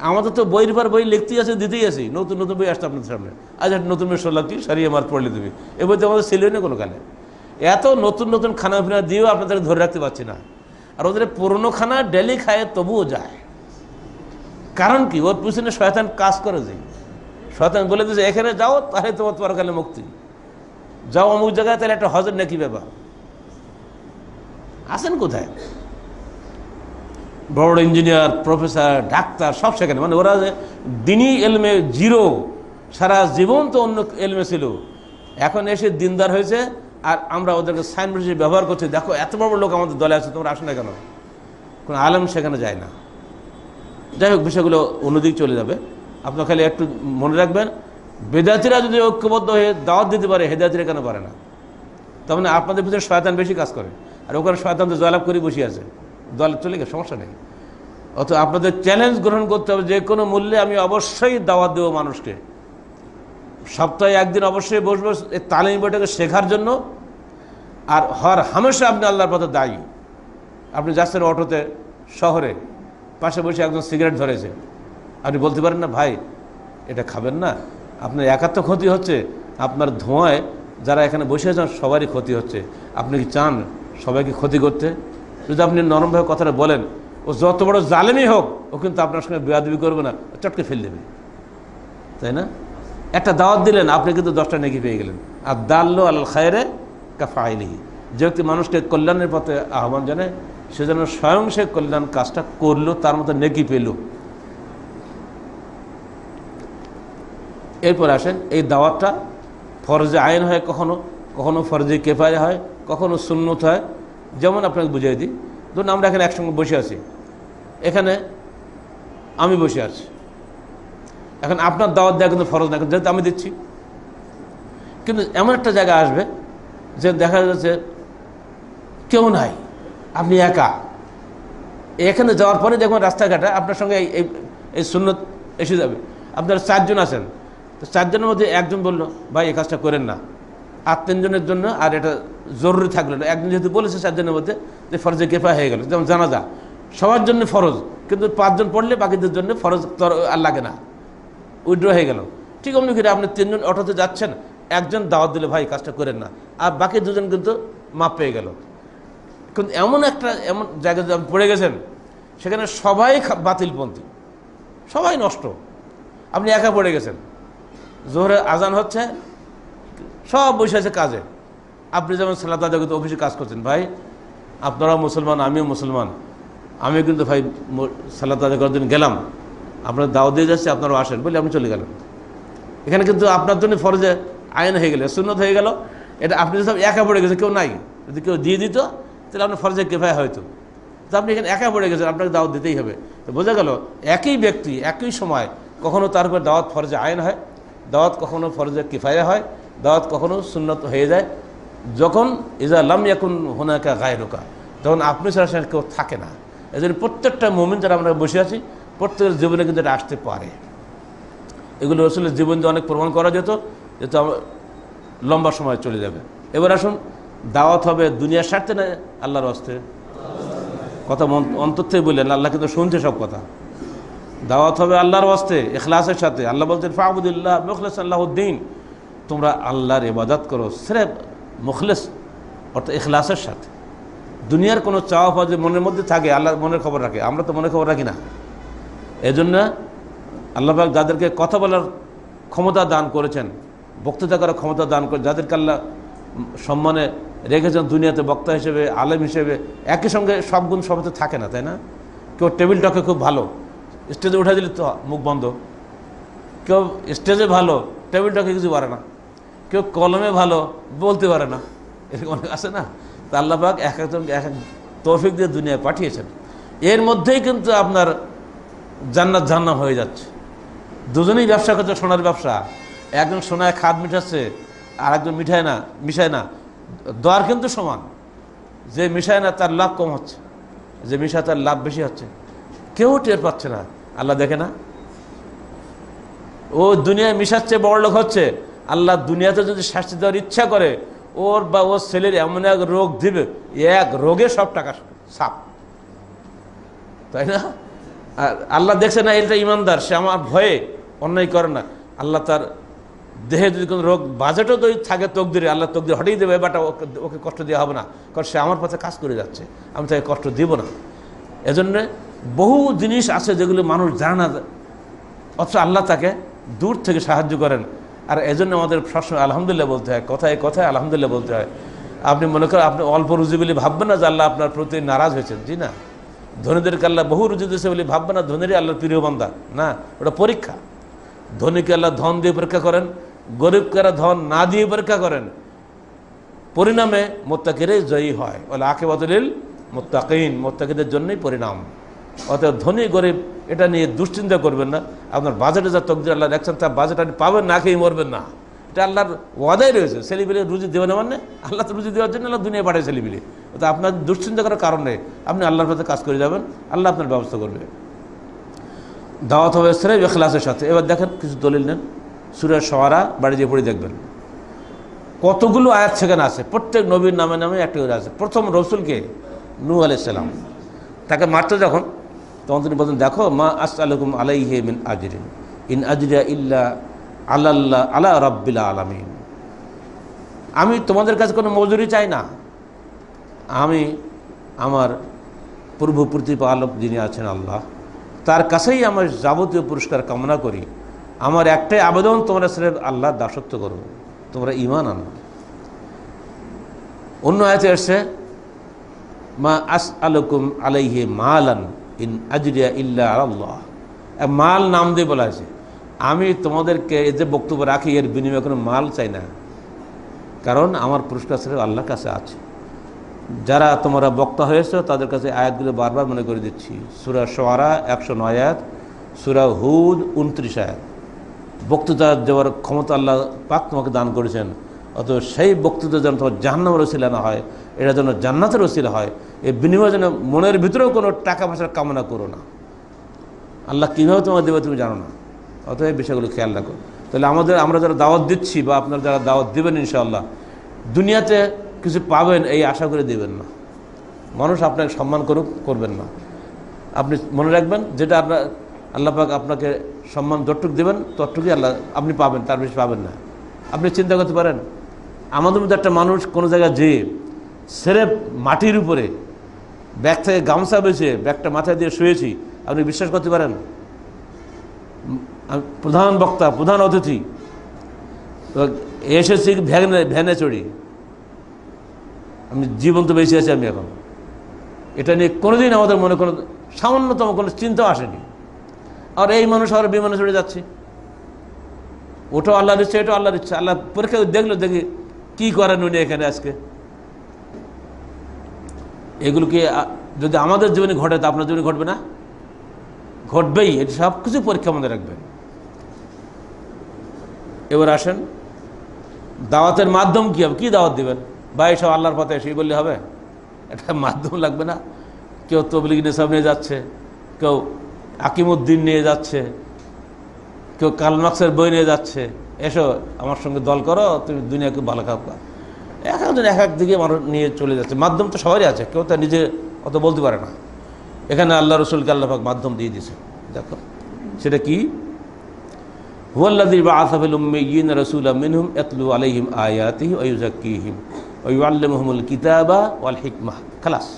আমাদের তো বইয়ের পর বই লিখতেই আছে, দিতেই আছি, নতুন নতুন বই আসতো আপনাদের সামনে। আজ একটা নতুন বই শুনলাম, কি সারিয়ে মার পড়লে তুমি, এ বই তো আমাদের ছিল না কোনো কালে। এত নতুন নতুন খানা ফিনা দিয়েও আপনাদেরকে ধরে রাখতে পারছি না। আর ওদের পুরনো খানা ডেলি খায়, তবুও যায়। কারণ কি? ওর পিছনে শয়তান কাজ করে। যে শয়তান বলে দিয়েছে এখানে যাও, তাহলে তোমার পরকালে মুক্তি, যাও অমুক জায়গায়, তাহলে একটা হজের নাকি ব্যাপার। আসেন কোথায়? বড় ইঞ্জিনিয়ার, প্রফেসর, ডাক্তার সব সেখানে। মানে ওরা দিনই এলমে জিরো, সারা জীবন তো অন্য এলমে ছিল, এখন এসে দিনদার হয়েছে। আর আমরা ওদেরকে সাইনবোর্ড হিসেবে ব্যবহার করছি, দেখো এত বড় লোক আমাদের দলে আছে, তোমরা আসো না কেন? কোনো আলেম সেখানে যায় না। যাই হোক, বিষয়গুলো অন্যদিকে চলে যাবে। আপনার খালি একটু মনে রাখবেন, বেদাতিরা যদি ঐক্যবদ্ধ হয়ে দাওয়াত দিতে পারে, হেদায়েতিরা কেন পারে না? তার মানে আপনাদের ভিতরে শয়তান বেশি কাজ করে, আর ওখানে শয়তান তো জয়লাভ করে বসে আছে, দল চলে গেছে, সমস্যা নেই। অত আপনাদের চ্যালেঞ্জ গ্রহণ করতে হবে, যে কোনো মূল্যে আমি অবশ্যই দাওয়াত দেবো মানুষকে। সপ্তাহে একদিন অবশ্যই বসবো এই তালিম বইটাকে শেখার জন্য। আর হামেশা আপনি আল্লাহর পথে দায়ী। আপনি যাচ্ছেন অটোতে শহরে, পাশে বসে একজন সিগারেট ধরেছে, আপনি বলতে পারেন না ভাই এটা খাবেন না, আপনার একার তো ক্ষতি হচ্ছে, আপনার ধোঁয়ায় যারা এখানে বসে আছেন সবারই ক্ষতি হচ্ছে। আপনি কি চান সবাইকে ক্ষতি করতে? যদি আপনি নরমভাবে কথাটা বলেন, ও যত বড় জালেমই হোক, ও কিন্তু আপনার সঙ্গে বেয়াদবি করবে না, চটকে ফেল দেবে, তাই না? একটা দাওয়াত দিলেন, আপনি কিন্তু 10টা নেকি পেয়ে গেলেন। আর দাল্লু আল খায়রে কাফাইলিহি, যে ব্যক্তি মানুষকে কল্যাণের পথে আহ্বান জানায়, সে যেন স্বয়ং সে কল্যাণ কাজটা করলো, তার মতো নেকি পেল। এরপর আসেন, এই দাওয়াতটা ফরজে আইন হয়, কখনো কখনো ফরজে কেফায়া হয়, কখনো সুন্নত হয়। যেমন আপনাকে বুঝিয়ে দিই, ধরুন আমরা এখানে একসঙ্গে বসে আছি, এখানে আমি বসে আছি, এখন আপনার দাওয়াত দেওয়া কিন্তু ফরজ না, যেহেতু আমি দিচ্ছি। কিন্তু এমন একটা জায়গা আসবে যে দেখা যাচ্ছে কেউ নাই, আপনি একা। এখানে যাওয়ার পরে দেখবেন রাস্তাঘাটে আপনার সঙ্গে এই সুন্নত এসে যাবে। আপনার 4 জন আছেন, তো 4 জনের মধ্যে একজন বলল ভাই এই কাজটা করেন না, আর 3 জনের জন্য আর এটা জরুরি থাকলো না। একজন যেহেতু বলেছে 4 জনের মধ্যে, যে ফরজে কেফায়া হয়ে গেল। যেমন জানাজা সবার জন্য ফরজ, কিন্তু 5 জন পড়লে বাকিদের জন্য ফরজ আর লাগে না, উইড্র হয়ে গেল। ঠিক অমনি করে আপনি 3 জন অটোতে যাচ্ছেন, একজন দাওয়াত দিলে ভাই কাজটা করেন না, আর বাকি 2 জন কিন্তু মাপ পেয়ে গেল। কিন্তু এমন জায়গায় আপনি পড়ে গেছেন, সেখানে সবাই বাতিলপন্থী, সবাই নষ্ট, আপনি একা পড়ে গেছেন। জোহরে আজান হচ্ছে, সব বসে আছে কাজে, আপনি যেমন সালাত আদায় করতে অফিসে কাজ করছেন, ভাই আপনারাও মুসলমান, আমিও মুসলমান, আমি কিন্তু ভাই সালাত আদায় করার জন্য গেলাম, আপনার দাওয়াত দিয়ে যাচ্ছে, আপনারাও আসেন বলে আপনি চলে গেলেন। এখানে কিন্তু আপনার জন্য ফরজে আইন হয়ে গেল, সুন্নত হয়ে গেল। এটা আপনি সব একা পড়ে গেছেন, কেউ নাই, যদি কেউ দিয়ে দিত তাহলে আপনার ফরজে কেফায়া হয়তো। তো আপনি এখানে একা পড়ে গেছেন, আপনাকে দাওয়াত দিতেই হবে। তো বোঝা গেল একই ব্যক্তি একই সময় কখনো তার উপর দাওয়াত ফরজে আইন হয়, দাওয়াত কখনো ফরজে কিফায়া হয়, দাওয়াত কখনো সুন্নত হয়ে যায়। যখন ইজা লাম ইয়াকুন হুনাকা গায়রুকা, তখন আপনি ছাড়া সেখানে কেউ থাকে না। এই জন্য প্রত্যেকটা মুমিন যারা আমরা বসে আছি, প্রত্যেকের জীবনে কিন্তু এটা আসতে পারে। এগুলো রসুলের জীবন দিয়ে অনেক প্রমাণ করা যেত, যেহেতু লম্বা সময় চলে যাবে। এবার আসুন, দাওয়াত হবে দুনিয়ার স্বার্থে না আল্লাহর হস্তে? কথা অন্তর থেকে বললেন, আল্লাহ কিন্তু শুনছে সব কথা। দাওয়াত হবে আল্লাহর হস্তে, ইখলাসের সাথে। আল্লাহ বলছেন ফাবুদুল্লাহ মুখলিস আল্লাহুদ্দিন, তোমরা আল্লাহর ইবাদত করো সিরফ মুখলিস অর্থাৎ ইখলাসের সাথে। দুনিয়ার কোনো চাওয়া পাওয়া যে মনের মধ্যে থাকে, আল্লাহ মনের খবর রাখে, আমরা তো মনের খবর রাখি না। এজন্য আল্লাহ পাক যাদেরকে কথা বলার ক্ষমতা দান করেছেন, বক্তৃতা করার ক্ষমতা দান করে, যাদেরকে আল্লাহ সম্মানে রেখেছেন দুনিয়াতে বক্তা হিসেবে, আলেম হিসেবে, একই সঙ্গে সব গুণ সবাতে থাকে না, তাই না? কেউ টেবিল টকে খুব ভালো, স্টেজে উঠে দিলে তো মুখ বন্ধ। কেউ স্টেজে ভালো, টেবিল টকে কিছু পারে না। কেউ কলমে ভালো, বলতে পারে না, এরকম অনেক আছে না? তা আল্লাহ পাক এক একজনকে এক এক তৌফিক দিয়ে দুনিয়ায় পাঠিয়েছেন। এর মধ্যেই কিন্তু আপনার জান্নাত জাহান্নাম হয়ে যাচ্ছে। দুজনেই ব্যবসা করছে, সোনার ব্যবসা। একজন সোনায় খাদ মিশাচ্ছে, আর একজন মিশায় না। দর কিন্তু সমান। যে মিশায় না তার লাভ কম হচ্ছে, যে মিশায় তার লাভ বেশি হচ্ছে। কেউ টের পাচ্ছে না, আল্লাহ দেখে না? ও দুনিয়ায় মিশাচ্ছে, বড় লোক হচ্ছে। আল্লাহ দুনিয়াতে যদি শাস্তি দেওয়ার ইচ্ছা করে, ওর বা ওর ছেলের এমন এক রোগ দিবে, এক রোগে সব টাকা সাপ, তাই না? আর আল্লাহ দেখছে না এটা ইমানদার, সে আমার ভয়ে অন্যায় করে না। আল্লাহ তার দেহে যদি কোনো রোগ বাজেটও যদি থাকে তকদিরে, আল্লাহ তকদির হটেই দেবে, বাট ওকে কষ্ট দেওয়া হবে না, কারণ সে আমার পথে কাজ করে যাচ্ছে, আমি তাকে কষ্ট দিব না। এজন্য বহু জিনিস আছে যেগুলো মানুষ জানে না, অথচ আল্লাহ তাকে দূর থেকে সাহায্য করেন। আর এজন্য আমাদের সবসময় আলহামদুলিল্লাহ বলতে হয়, কথায় কথায় আলহামদুলিল্লাহ বলতে হয়। আপনি মনে করেন আপনি অল্প রুজি বলে ভাববেন না যে আল্লাহ আপনার প্রতি নারাজ হয়েছেন, জি না। ধনীদেরকে আল্লাহ বহু রুজি দিয়েছে বলে ভাববেন না ধনীরই আল্লাহর প্রিয় বান্দা, না, ওটা পরীক্ষা। ধনীকে আল্লাহ ধন দিয়ে পরীক্ষা করেন, গরিবকে ধন না দিয়ে পরীক্ষা করেন। পরিণামে মুত্তাকিরাই জয়ী হয়, বলে আকিবাতুল মুত্তাকিন, মুত্তাকিদের জন্যই পরিণাম। অতএব ধনী গরিব এটা নিয়ে দুশ্চিন্তা করবেন না। আপনার বাজেটে যা তকদির আল্লাহ দেখছেন, তার বাজেট আপনি পাবেন, না খেয়ে মরবেন না, এটা আল্লাহর ওয়াদাই রয়েছে। ছেলেপিলে রুজি দেবে না মানে আল্লাহ তো রুজি দেওয়ার জন্য আল্লাহ দুনিয়া পাঠায় ছেলেপিলে। তো আপনার দুশ্চিন্তা করার কারণ নেই, আপনি আল্লাহর পথে কাজ করে যাবেন, আল্লাহ আপনার ব্যবস্থা করবে। দাওয়াত হবে সিরফ ইখলাসের সাথে। এবার দেখেন কিছু দলিল নেন, সূরা শুআরা বাড়ি যেয়ে পড়ে দেখবেন কতগুলো আয়াত সেখানে আছে। প্রত্যেক নবীর নামে নামে একটা করে আছে। প্রথম রসুলকে নূহ আলাইহিস সালাম, তাকে মারতে যখন, তখন তিনি বলতেন, দেখো মা আসআলুকুম আলাইহি মিন আজরিন ইন আজরিয়া ইল্লা আলা রাব্বিল আলামিন, আমি তোমাদের কাছে কোনো মজুরি চাই না, আমি আমার প্রভু প্রতিপালক যিনি আছেন আল্লাহ, তার কাছেই আমার যাবতীয় পুরস্কার কামনা করি। আমার একটাই আবেদন, তোমরা সিরফ আল্লাহর দাসত্ব করো, তোমরা ঈমান আনো। অন্য আয়াতে আসছে মা আসআলুকুম আলাইহি মালান ইন আজরিয়া ইল্লা আলাল্লাহ, মাল নাম দিয়ে বলা হয়েছে। আমি তোমাদেরকে এই যে বক্তব্য রাখি, এর বিনিময়ে কোনো মাল চাই না, কারণ আমার পুরস্কার সিরফ আল্লাহর কাছে আছে। যারা তোমরা বক্তা হয়েছ তাদের কাছে আয়াতগুলো বারবার মনে করে দিচ্ছি। সূরা শুআরা 109 আয়াত, সূরা হুদ 29 আয়াত। বক্তৃতা দেওয়ার ক্ষমতা আল্লাহ পাক তোমাকে দান করেছেন, অত সেই বক্তৃতা যেন তোমার জাহান্নামের ওসিলা না হয়, এটা যেন জান্নাতের ওসিলা হয়। এই বিনিময়ে যেন মনের ভিতরেও কোনো টাকা পয়সার কামনা করো না। আল্লাহ কীভাবে তোমাকে দেবে তুমি জানো না, অতএব এই বিষয়গুলো খেয়াল রাখো। তাহলে আমরা যারা দাওয়াত দিচ্ছি বা আপনারা যারা দাওয়াত দেবেন, ইনশাআল্লাহ দুনিয়াতে কিছু পাবেন এই আশা করে দেবেন না। মানুষ আপনাকে সম্মান করবেন না। আপনি মনে রাখবেন, যেটা আপনার আল্লাহ পাক আপনাকে সম্মান যতটুকু দেবেন ততটুকুই আল্লাহ আপনি পাবেন, তার বেশি পাবেন না। আপনি চিন্তা করতে পারেন, আমাদের মধ্যে একটা মানুষ কোনো জায়গায় যেয়ে সেরেফ মাটির উপরে ব্যাগ থেকে গামছা বেছে ব্যাগটা মাথায় দিয়ে শুয়েছি, আপনি বিশ্বাস করতে পারেন? প্রধান বক্তা, প্রধান অতিথি এসেছি ভ্যানে চড়ি, আমি জীবন্ত বেঁচে আছি আমি এখন, এটা নিয়ে কোনোদিন আমাদের মনে কোনো সামান্যতম কোনো চিন্তাও আসেনি। আর এই মানুষ আর বিমানে চড়ে যাচ্ছে, ওটাও আল্লাহর ইচ্ছা, এটাও আল্লাহর ইচ্ছা। আল্লাহ পরীক্ষা দেখলো, দেখি কী করেন উনি এখানে আজকে। এগুলো কি যদি আমাদের জীবনে ঘটে তা আপনার জীবনে ঘটবে না? ঘটবেই, এটা সব কিছু পরীক্ষা মধ্যে রাখবেন। এবার আসেন, দাওয়াতের মাধ্যম কী হবে? কী দাওয়াত দিবেন? বা এসব আল্লাহর পথে সেই বললে হবে? একটা মাধ্যম লাগবে না? কেউ তবলিগ নিসাব নিয়ে যাচ্ছে, কেউ আকিমুদ্দিন নিয়ে যাচ্ছে, কেউ কার্ল মার্কসের বই নিয়ে যাচ্ছে, এসো আমার সঙ্গে দল করো, তুমি দুনিয়াকে ভালো খাও। এক একজন এক এক দিকে মানুষ নিয়ে চলে যাচ্ছে। মাধ্যম তো সবারই আছে, কেউ তো নিজে অত বলতে পারে না। এখানে আল্লাহ রসুলকে আল্লাহ পাক মাধ্যম দিয়ে দিয়েছে। দেখো সেটা কি, হুয়াল্লাযী বাআসা ফিল উম্মিয়্যিনা রাসূলাম মিনহুম ইয়াতলু আলাইহিম আয়াতিহি ওয়া ইউযাক্কিহিম ওয়া ইউআল্লিমুহুমুল কিতাবা ওয়াল হিকমাহ। খালাস।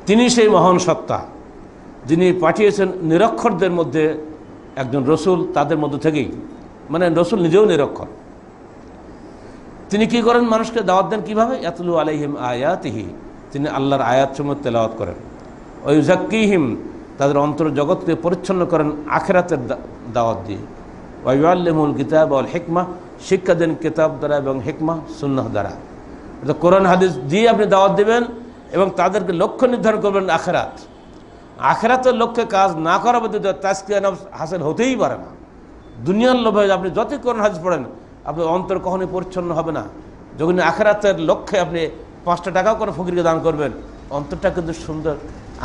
তিনি সেই মহান সত্তা যিনি পাঠিয়েছেন নিরক্ষরদের মধ্যে একজন রসুল, তাদের মধ্যে থেকেই, মানে রসুল নিজেও নিরক্ষর। তিনি কি করেন? মানুষকে দাওয়াত দেন কিভাবে? ইয়াতলু আলাইহিম আয়াতিহি, তিনি আল্লাহর আয়াতসমূহ তেলাওয়াত করেন। ওয়া ইউযাক্কিহিম, তাদের অন্তর জগৎকে পরিচ্ছন্ন করেন আখিরাতের দাওয়াত দিয়ে। ওয়া ইউআল্লিমুল কিতাব ওয়াল হিকমা, শিক্ষা দেন কিতাব দ্বারা এবং হিকমা সুন্নাহ দ্বারা। এটা কোরআন হাদিস দিয়ে আপনি দাওয়াত দেবেন এবং তাদেরকে লক্ষ্য নির্ধারণ করবেন আখিরাত। আখিরাতের লক্ষ্যে কাজ না করা পর্যন্ত তাজকিয়া নফস হাসিল হতেই পারে না। দুনিয়ার লোভে আপনি যতই কোরআন হাদিস পড়েন, আপনার অন্তর কখনোই পরিচ্ছন্ন হবে না। যখন আখিরাতের লক্ষ্যে আপনি 5টা টাকাও কোনো ফকিরকে দান করবেন, অন্তরটা কিন্তু সুন্দর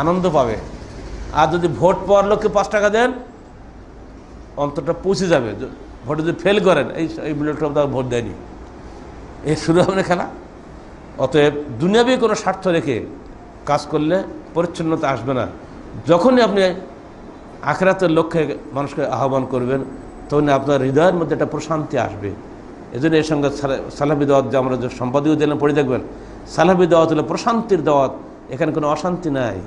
আনন্দ পাবে। আর যদি ভোট পাওয়ার লক্ষ্যে 5 টাকা দেন, অন্তরটা পৌঁছে যাবে। ভোটে যদি ফেল করেন, এই বুলেটটা ভোট দেয়নি, এই শুরু হবে না খেলা। অতএব দুনিয়াবি কোনো স্বার্থ রেখে কাজ করলে পরিচ্ছন্নতা আসবে না। যখনই আপনি আখিরাতের লক্ষ্যে মানুষকে আহ্বান করবেন, তখন আপনার হৃদয়ের মধ্যে একটা প্রশান্তি আসবে। এই জন্য এর সঙ্গে সালাফি দাওয়াত, যে আমরা যে সম্পাদকীয় দিলাম পড়ে দেখবেন, সালাফি দাওয়াত হলো প্রশান্তির দাওয়াত। এখানে কোনো অশান্তি নাই,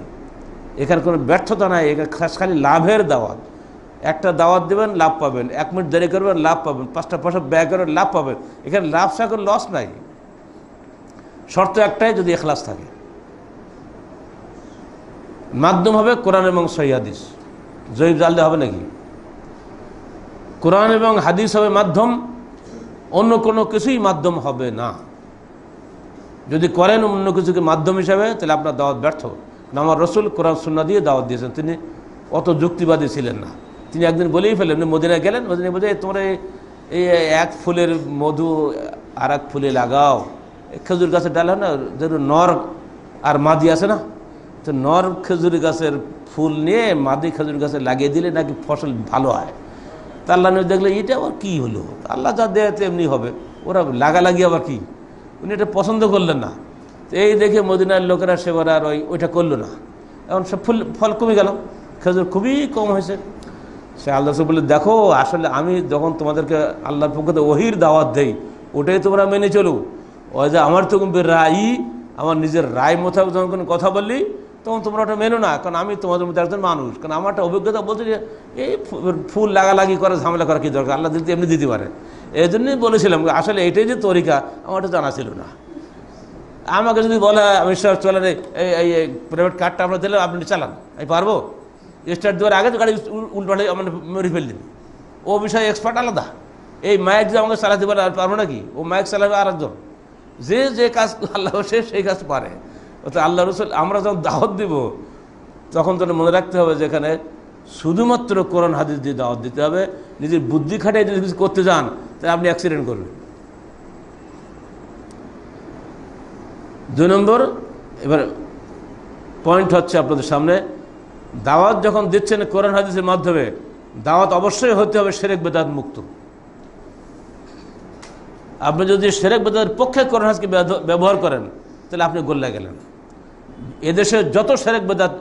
এখানে কোনো ব্যর্থতা নাই, এখানে খালি লাভের দাওয়াত। একটা দাওয়াত দেবেন, লাভ পাবেন। 1 মিনিট দেরি করবেন, লাভ পাবেন। 5টা পয়সা ব্যয় করবেন, লাভ পাবেন। এখানে লাভ সাগর লস নাই। শর্ত একটাই, যদি ইখলাস থাকে। মাধ্যম হবে কোরআন এবং সহিহ হাদিস। জয়ীফ জানলে হবে নাকি? কোরআন এবং হাদিস হবে মাধ্যম, অন্য কোনো কিছুই মাধ্যম হবে না। যদি করেন অন্য কিছুকে মাধ্যম হিসাবে, তাহলে আপনার দাওয়াত ব্যর্থ। আমার রসুল কোরআন সুন্নাহ দিয়ে দাওয়াত দিয়েছেন। তিনি অত যুক্তিবাদী ছিলেন না। তিনি একদিন বলেই ফেলেন, মদিনায় গেলেন, মদিনায় বলে, তোমরা এই এক ফুলের মধু আর এক ফুলে লাগাও। খেজুর গাছের ডাল হয় না, যেরকম নর আর মাদি আছে না, তো নর খেজুর গাছের ফুল নিয়ে মাদি খেজুর গাছে লাগিয়ে দিলে নাকি ফসল ভালো হয়। তা আল্লাহ নবী দেখলে এটা আবার কী হলো, আল্লাহ যা দেয় এমনি হবে, ওরা লাগালাগি আবার কি। উনি এটা পছন্দ করলেন না। এই দেখে মদিনার লোকেরা সেবার আর ওইটা করলো না। এখন সব ফল কমে গেল, খেজুর খুবই কম হয়েছে। সে আল্লাহ বলে, দেখো আসলে আমি যখন তোমাদেরকে আল্লাহর পক্ষ থেকে ওহির দাওয়াত দেই, ওটাই তোমরা মেনে চলো। ওই যে আমার তো রায়, আমার নিজের রায় মোতাবেক যখন কোনো কথা বললি, তখন তোমরা ওটা মেনো না। কারণ আমি তোমাদের মধ্যে একজন মানুষ, কারণ আমার একটা অভিজ্ঞতা বলছে যে এই ফুল লাগালাগি করে ঝামেলা করা কী দরকার, আল্লাহ দিতে এমনি দিতে পারে। এই জন্যই বলেছিলাম, আসলে এটাই যে তরিকা আমার তো জানা ছিল না। আমাকে যদি বলে আমি চলেন এই প্রাইভেট কারটা আমরা দিলাম, আপনি চালান, আমি পারবো? স্টার্ট দেওয়ার আগে তো গাড়ি উল্টালে আমার মেরে ফেললেন। ও বিষয়ে এক্সপার্ট আলাদা। এই মাইক যে আমাকে চালাতে পারে, আর পারবো নাকি? ও মাইক চালাবে আর একজন। যে কাজ আল্লাহ সেই কাজ পারে। অর্থাৎ আল্লাহ রসুল আমরা যখন দাওয়াত দিব, তখন তো মনে রাখতে হবে যে এখানে শুধুমাত্র কোরআন হাদিস দিয়ে দাওয়াত দিতে হবে। নিজের বুদ্ধি খাটিয়ে যদি কিছু করতে যান, তাহলে আপনি অ্যাক্সিডেন্ট করবেন। 2 নম্বর এবার পয়েন্ট হচ্ছে আপনাদের সামনে, দাওয়াত যখন দিচ্ছেন কোরআন হাদিসের মাধ্যমে, দাওয়াত অবশ্যই হতে হবে শিরক বিদআত মুক্ত। আপনি যদি শিরক বিদআতের পক্ষে কোরআন হাদিসকে ব্যবহার করেন, তাহলে আপনি গোল্লা গেলেন। এদেশে যত শিরক বিদআত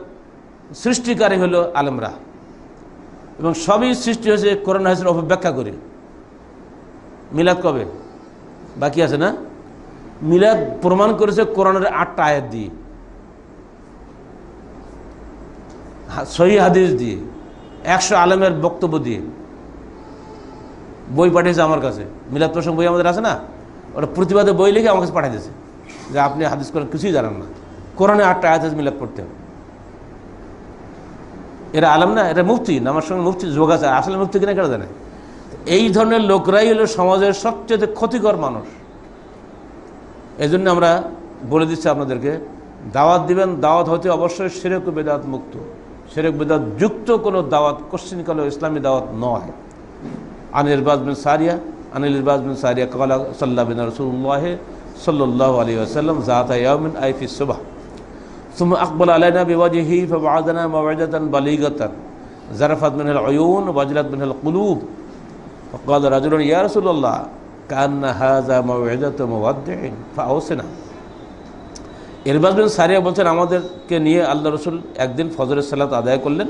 সৃষ্টিকারী হলো আলেমরা, এবং সবই সৃষ্টি হয়েছে কোরআন হাদিসের অপব্যাখ্যা করে। মিলাদ কবে বাকি আছে না? মিলাদ প্রমাণ করেছে কোরআনের 8টা আয়াত দিয়ে, সহিহ হাদিস দিয়ে, 100 আলেমের বক্তব্য দিয়ে। বই পাঠিয়েছে আমার কাছে, মিলাদ প্রসঙ্গ বই আমাদের আছে না, ওটা প্রতিবাদে বই লিখে আমার কাছে পাঠিয়ে দিয়েছে যে আপনি হাদিস কোরআন কিছুই জানেন না, কোরআনে 8টা আয়াত মিলাদ পড়তে হবে। এরা আলেম না, এটা মুফতি না, আমার সঙ্গে মুফতি যোগ আছে, আসলে মুফতি কিনা কেন জানে? এই ধরনের লোকরাই হলো সমাজের সবচেয়ে ক্ষতিকর মানুষ। এই জন্য আমরা বলে দিচ্ছি আপনাদেরকে, দাওয়াত দিবেন, দাওয়াত হতে অবশ্যই শিরক বিদআত মুক্ত, শিরক বিদআত যুক্ত কোনো দাওয়াত কোশ্চিনকালে ইসলামী দাওয়াত নয়। আনিল ইরবাজ বিন সারিয়া ক্বালা সাল্লাল্লাহু বিনা রাসূলুল্লাহ সাল্লাল্লাহু আলাইহি ওয়াসাল্লাম যাতা ইয়াউমিন আই ফি সুবহ সুম্মা আকবালা আলাইনা বিওয়াজহিহি ফাবআদানা মাও'আদাতান বালিগাতান জারাফাত মিনহাল উয়ুন ওয়াজলাত মিনহাল কুলুব। ফাকাল রাজুলুন ইয়া রাসূলুল্লাহ কান্না হাযা মাউইযাতু মুওয়াদ্দি'in ফাআউসিনা। ইরবাদ বিন সারিয়া বলছেন, আমাদেরকে নিয়ে আল্লাহ রসুল একদিন ফজরের সালাত আদায় করলেন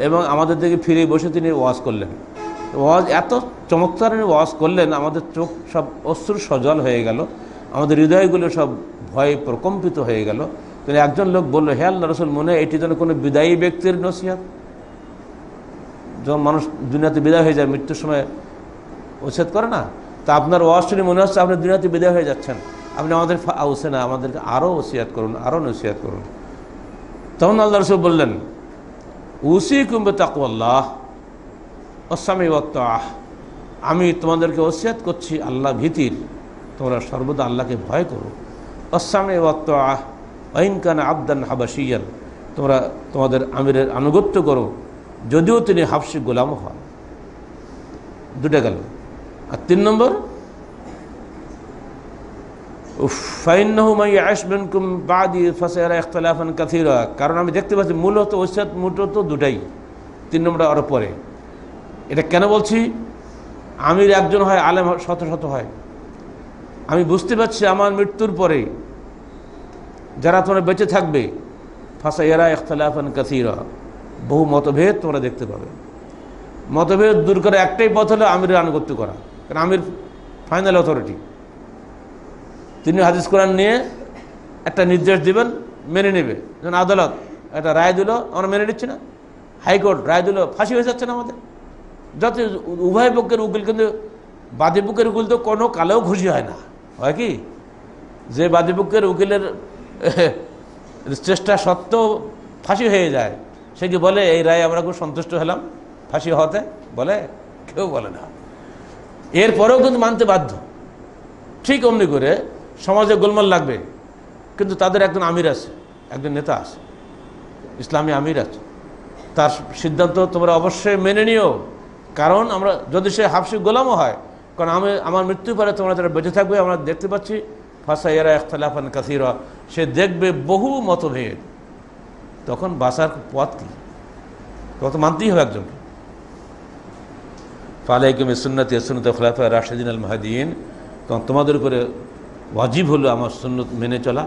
এবং আমাদের দিকে ফিরে বসে তিনি ওয়াজ করলেন। ওয়াজ এত চমৎকার ওয়াজ করলেন, আমাদের চোখ সব অশ্রু সজল হয়ে গেল, আমাদের হৃদয়গুলো সব ভয়ে প্রকম্পিত হয়ে গেল। তিনি একজন লোক বলল, হে আল্লাহ রসুল, মনে হয় এটি যেন কোনো বিদায়ী ব্যক্তির নসিহত। যখন মানুষ দুনিয়াতে বিদায় হয়ে যায়, মৃত্যুর সময় উচ্ছেদ করে না, তা আপনার ওয়াজ শুনে মনে হচ্ছে আপনি দুনিয়াতে বিদায় হয়ে যাচ্ছেন, আপনি আমাদের আউসে না, আমাদেরকে আরও ওসিয়াত করুন, আরও নসিহত করুন। তখন আল্লাহ রসুল বললেন, উসিকুম বিতাকওয়াল্লাহ ওয়াসসামি ওয়াত-তাআহ, আমি তোমাদেরকে ওসিয়াত করছি আল্লাহ ভীতির, তোমরা সর্বদা আল্লাহকে ভয় করো। ওয়াসসামি ওয়াত-তাআহ ওয়া ইন কানা আবদান হাবাশিয়ান, তোমরা তোমাদের আমিরের আনুগত্য করো যদিও তিনি হাবশি গোলাম হন। দুটা গেল। আর 3 নম্বর, ফাইন্নাহু মান ইয়াইশ মিনকুম বাদি ফাসায়ারা ইখতিলাফান কাসীরা, কারণ আমি দেখতে পাচ্ছি মূলত ওসিয়াত মূলত দুটাই, 3 নম্বরটা আরও পরে। এটা কেন বলছি? আমির একজন হয়, আলেম শত শত হয়। আমি বুঝতে পারছি আমার মৃত্যুর পরে যারা তোমরা বেঁচে থাকবে, ফাসায়ারা ইখতিলাফান কাসীরা, বহু মতভেদ তোমরা দেখতে পাবে। মতভেদ দূর করে একটাই পথ হলো আমিরের আনুগত্য করা, কারণ আমির ফাইনাল অথরিটি। তিনি হাদিস কোরআন নিয়ে একটা নির্দেশ দিবেন, মেনে নেবে। যেমন আদালত একটা রায় দিল, আমরা মেনে নিচ্ছি না, হাইকোর্ট রায় দিল, ফাঁসি হয়ে যাচ্ছে না আমাদের। যত উভয় পক্ষের উকিল, কিন্তু বাদী পক্ষের উকিল তো কোনো কালেও খুশি হয় না। হয় কি, যে বাদী পক্ষের উকিলের চেষ্টা সত্ত্বেও ফাঁসি হয়ে যায়, সে কি বলে এই রায় আমরা খুব সন্তুষ্ট হলাম ফাঁসি হতে? বলে? কেউ বলে না। এরপরেও কিন্তু মানতে বাধ্য। ঠিক অমনি করে সমাজে গোলমাল লাগবে, কিন্তু তাদের একজন আমির আছে, একজন নেতা আছে, ইসলামী আমির আছে, তার সিদ্ধান্ত তোমরা অবশ্যই মেনে নিও। কারণ আমরা যদি সে হাবশি গোলামও হয়, কারণ আমার মৃত্যুর পরে তোমরা যারা বেঁচে থাকবে, আমরা দেখতে পাচ্ছি ফাসায়ারা ইখতিলাফান কাসীরা, সে দেখবে বহু মতভেদ। তখন বাঁচার পথ কী? তখন তো মানতেই হবে একজনকে। ফালাইকুম বিসুন্নতি ওয়া সুন্নাতি খুলাফায়ে রাশিদিন আল মাহদিয়িন, তখন তোমাদের উপরে ওয়াজিব হলো আমার সুন্নত মেনে চলা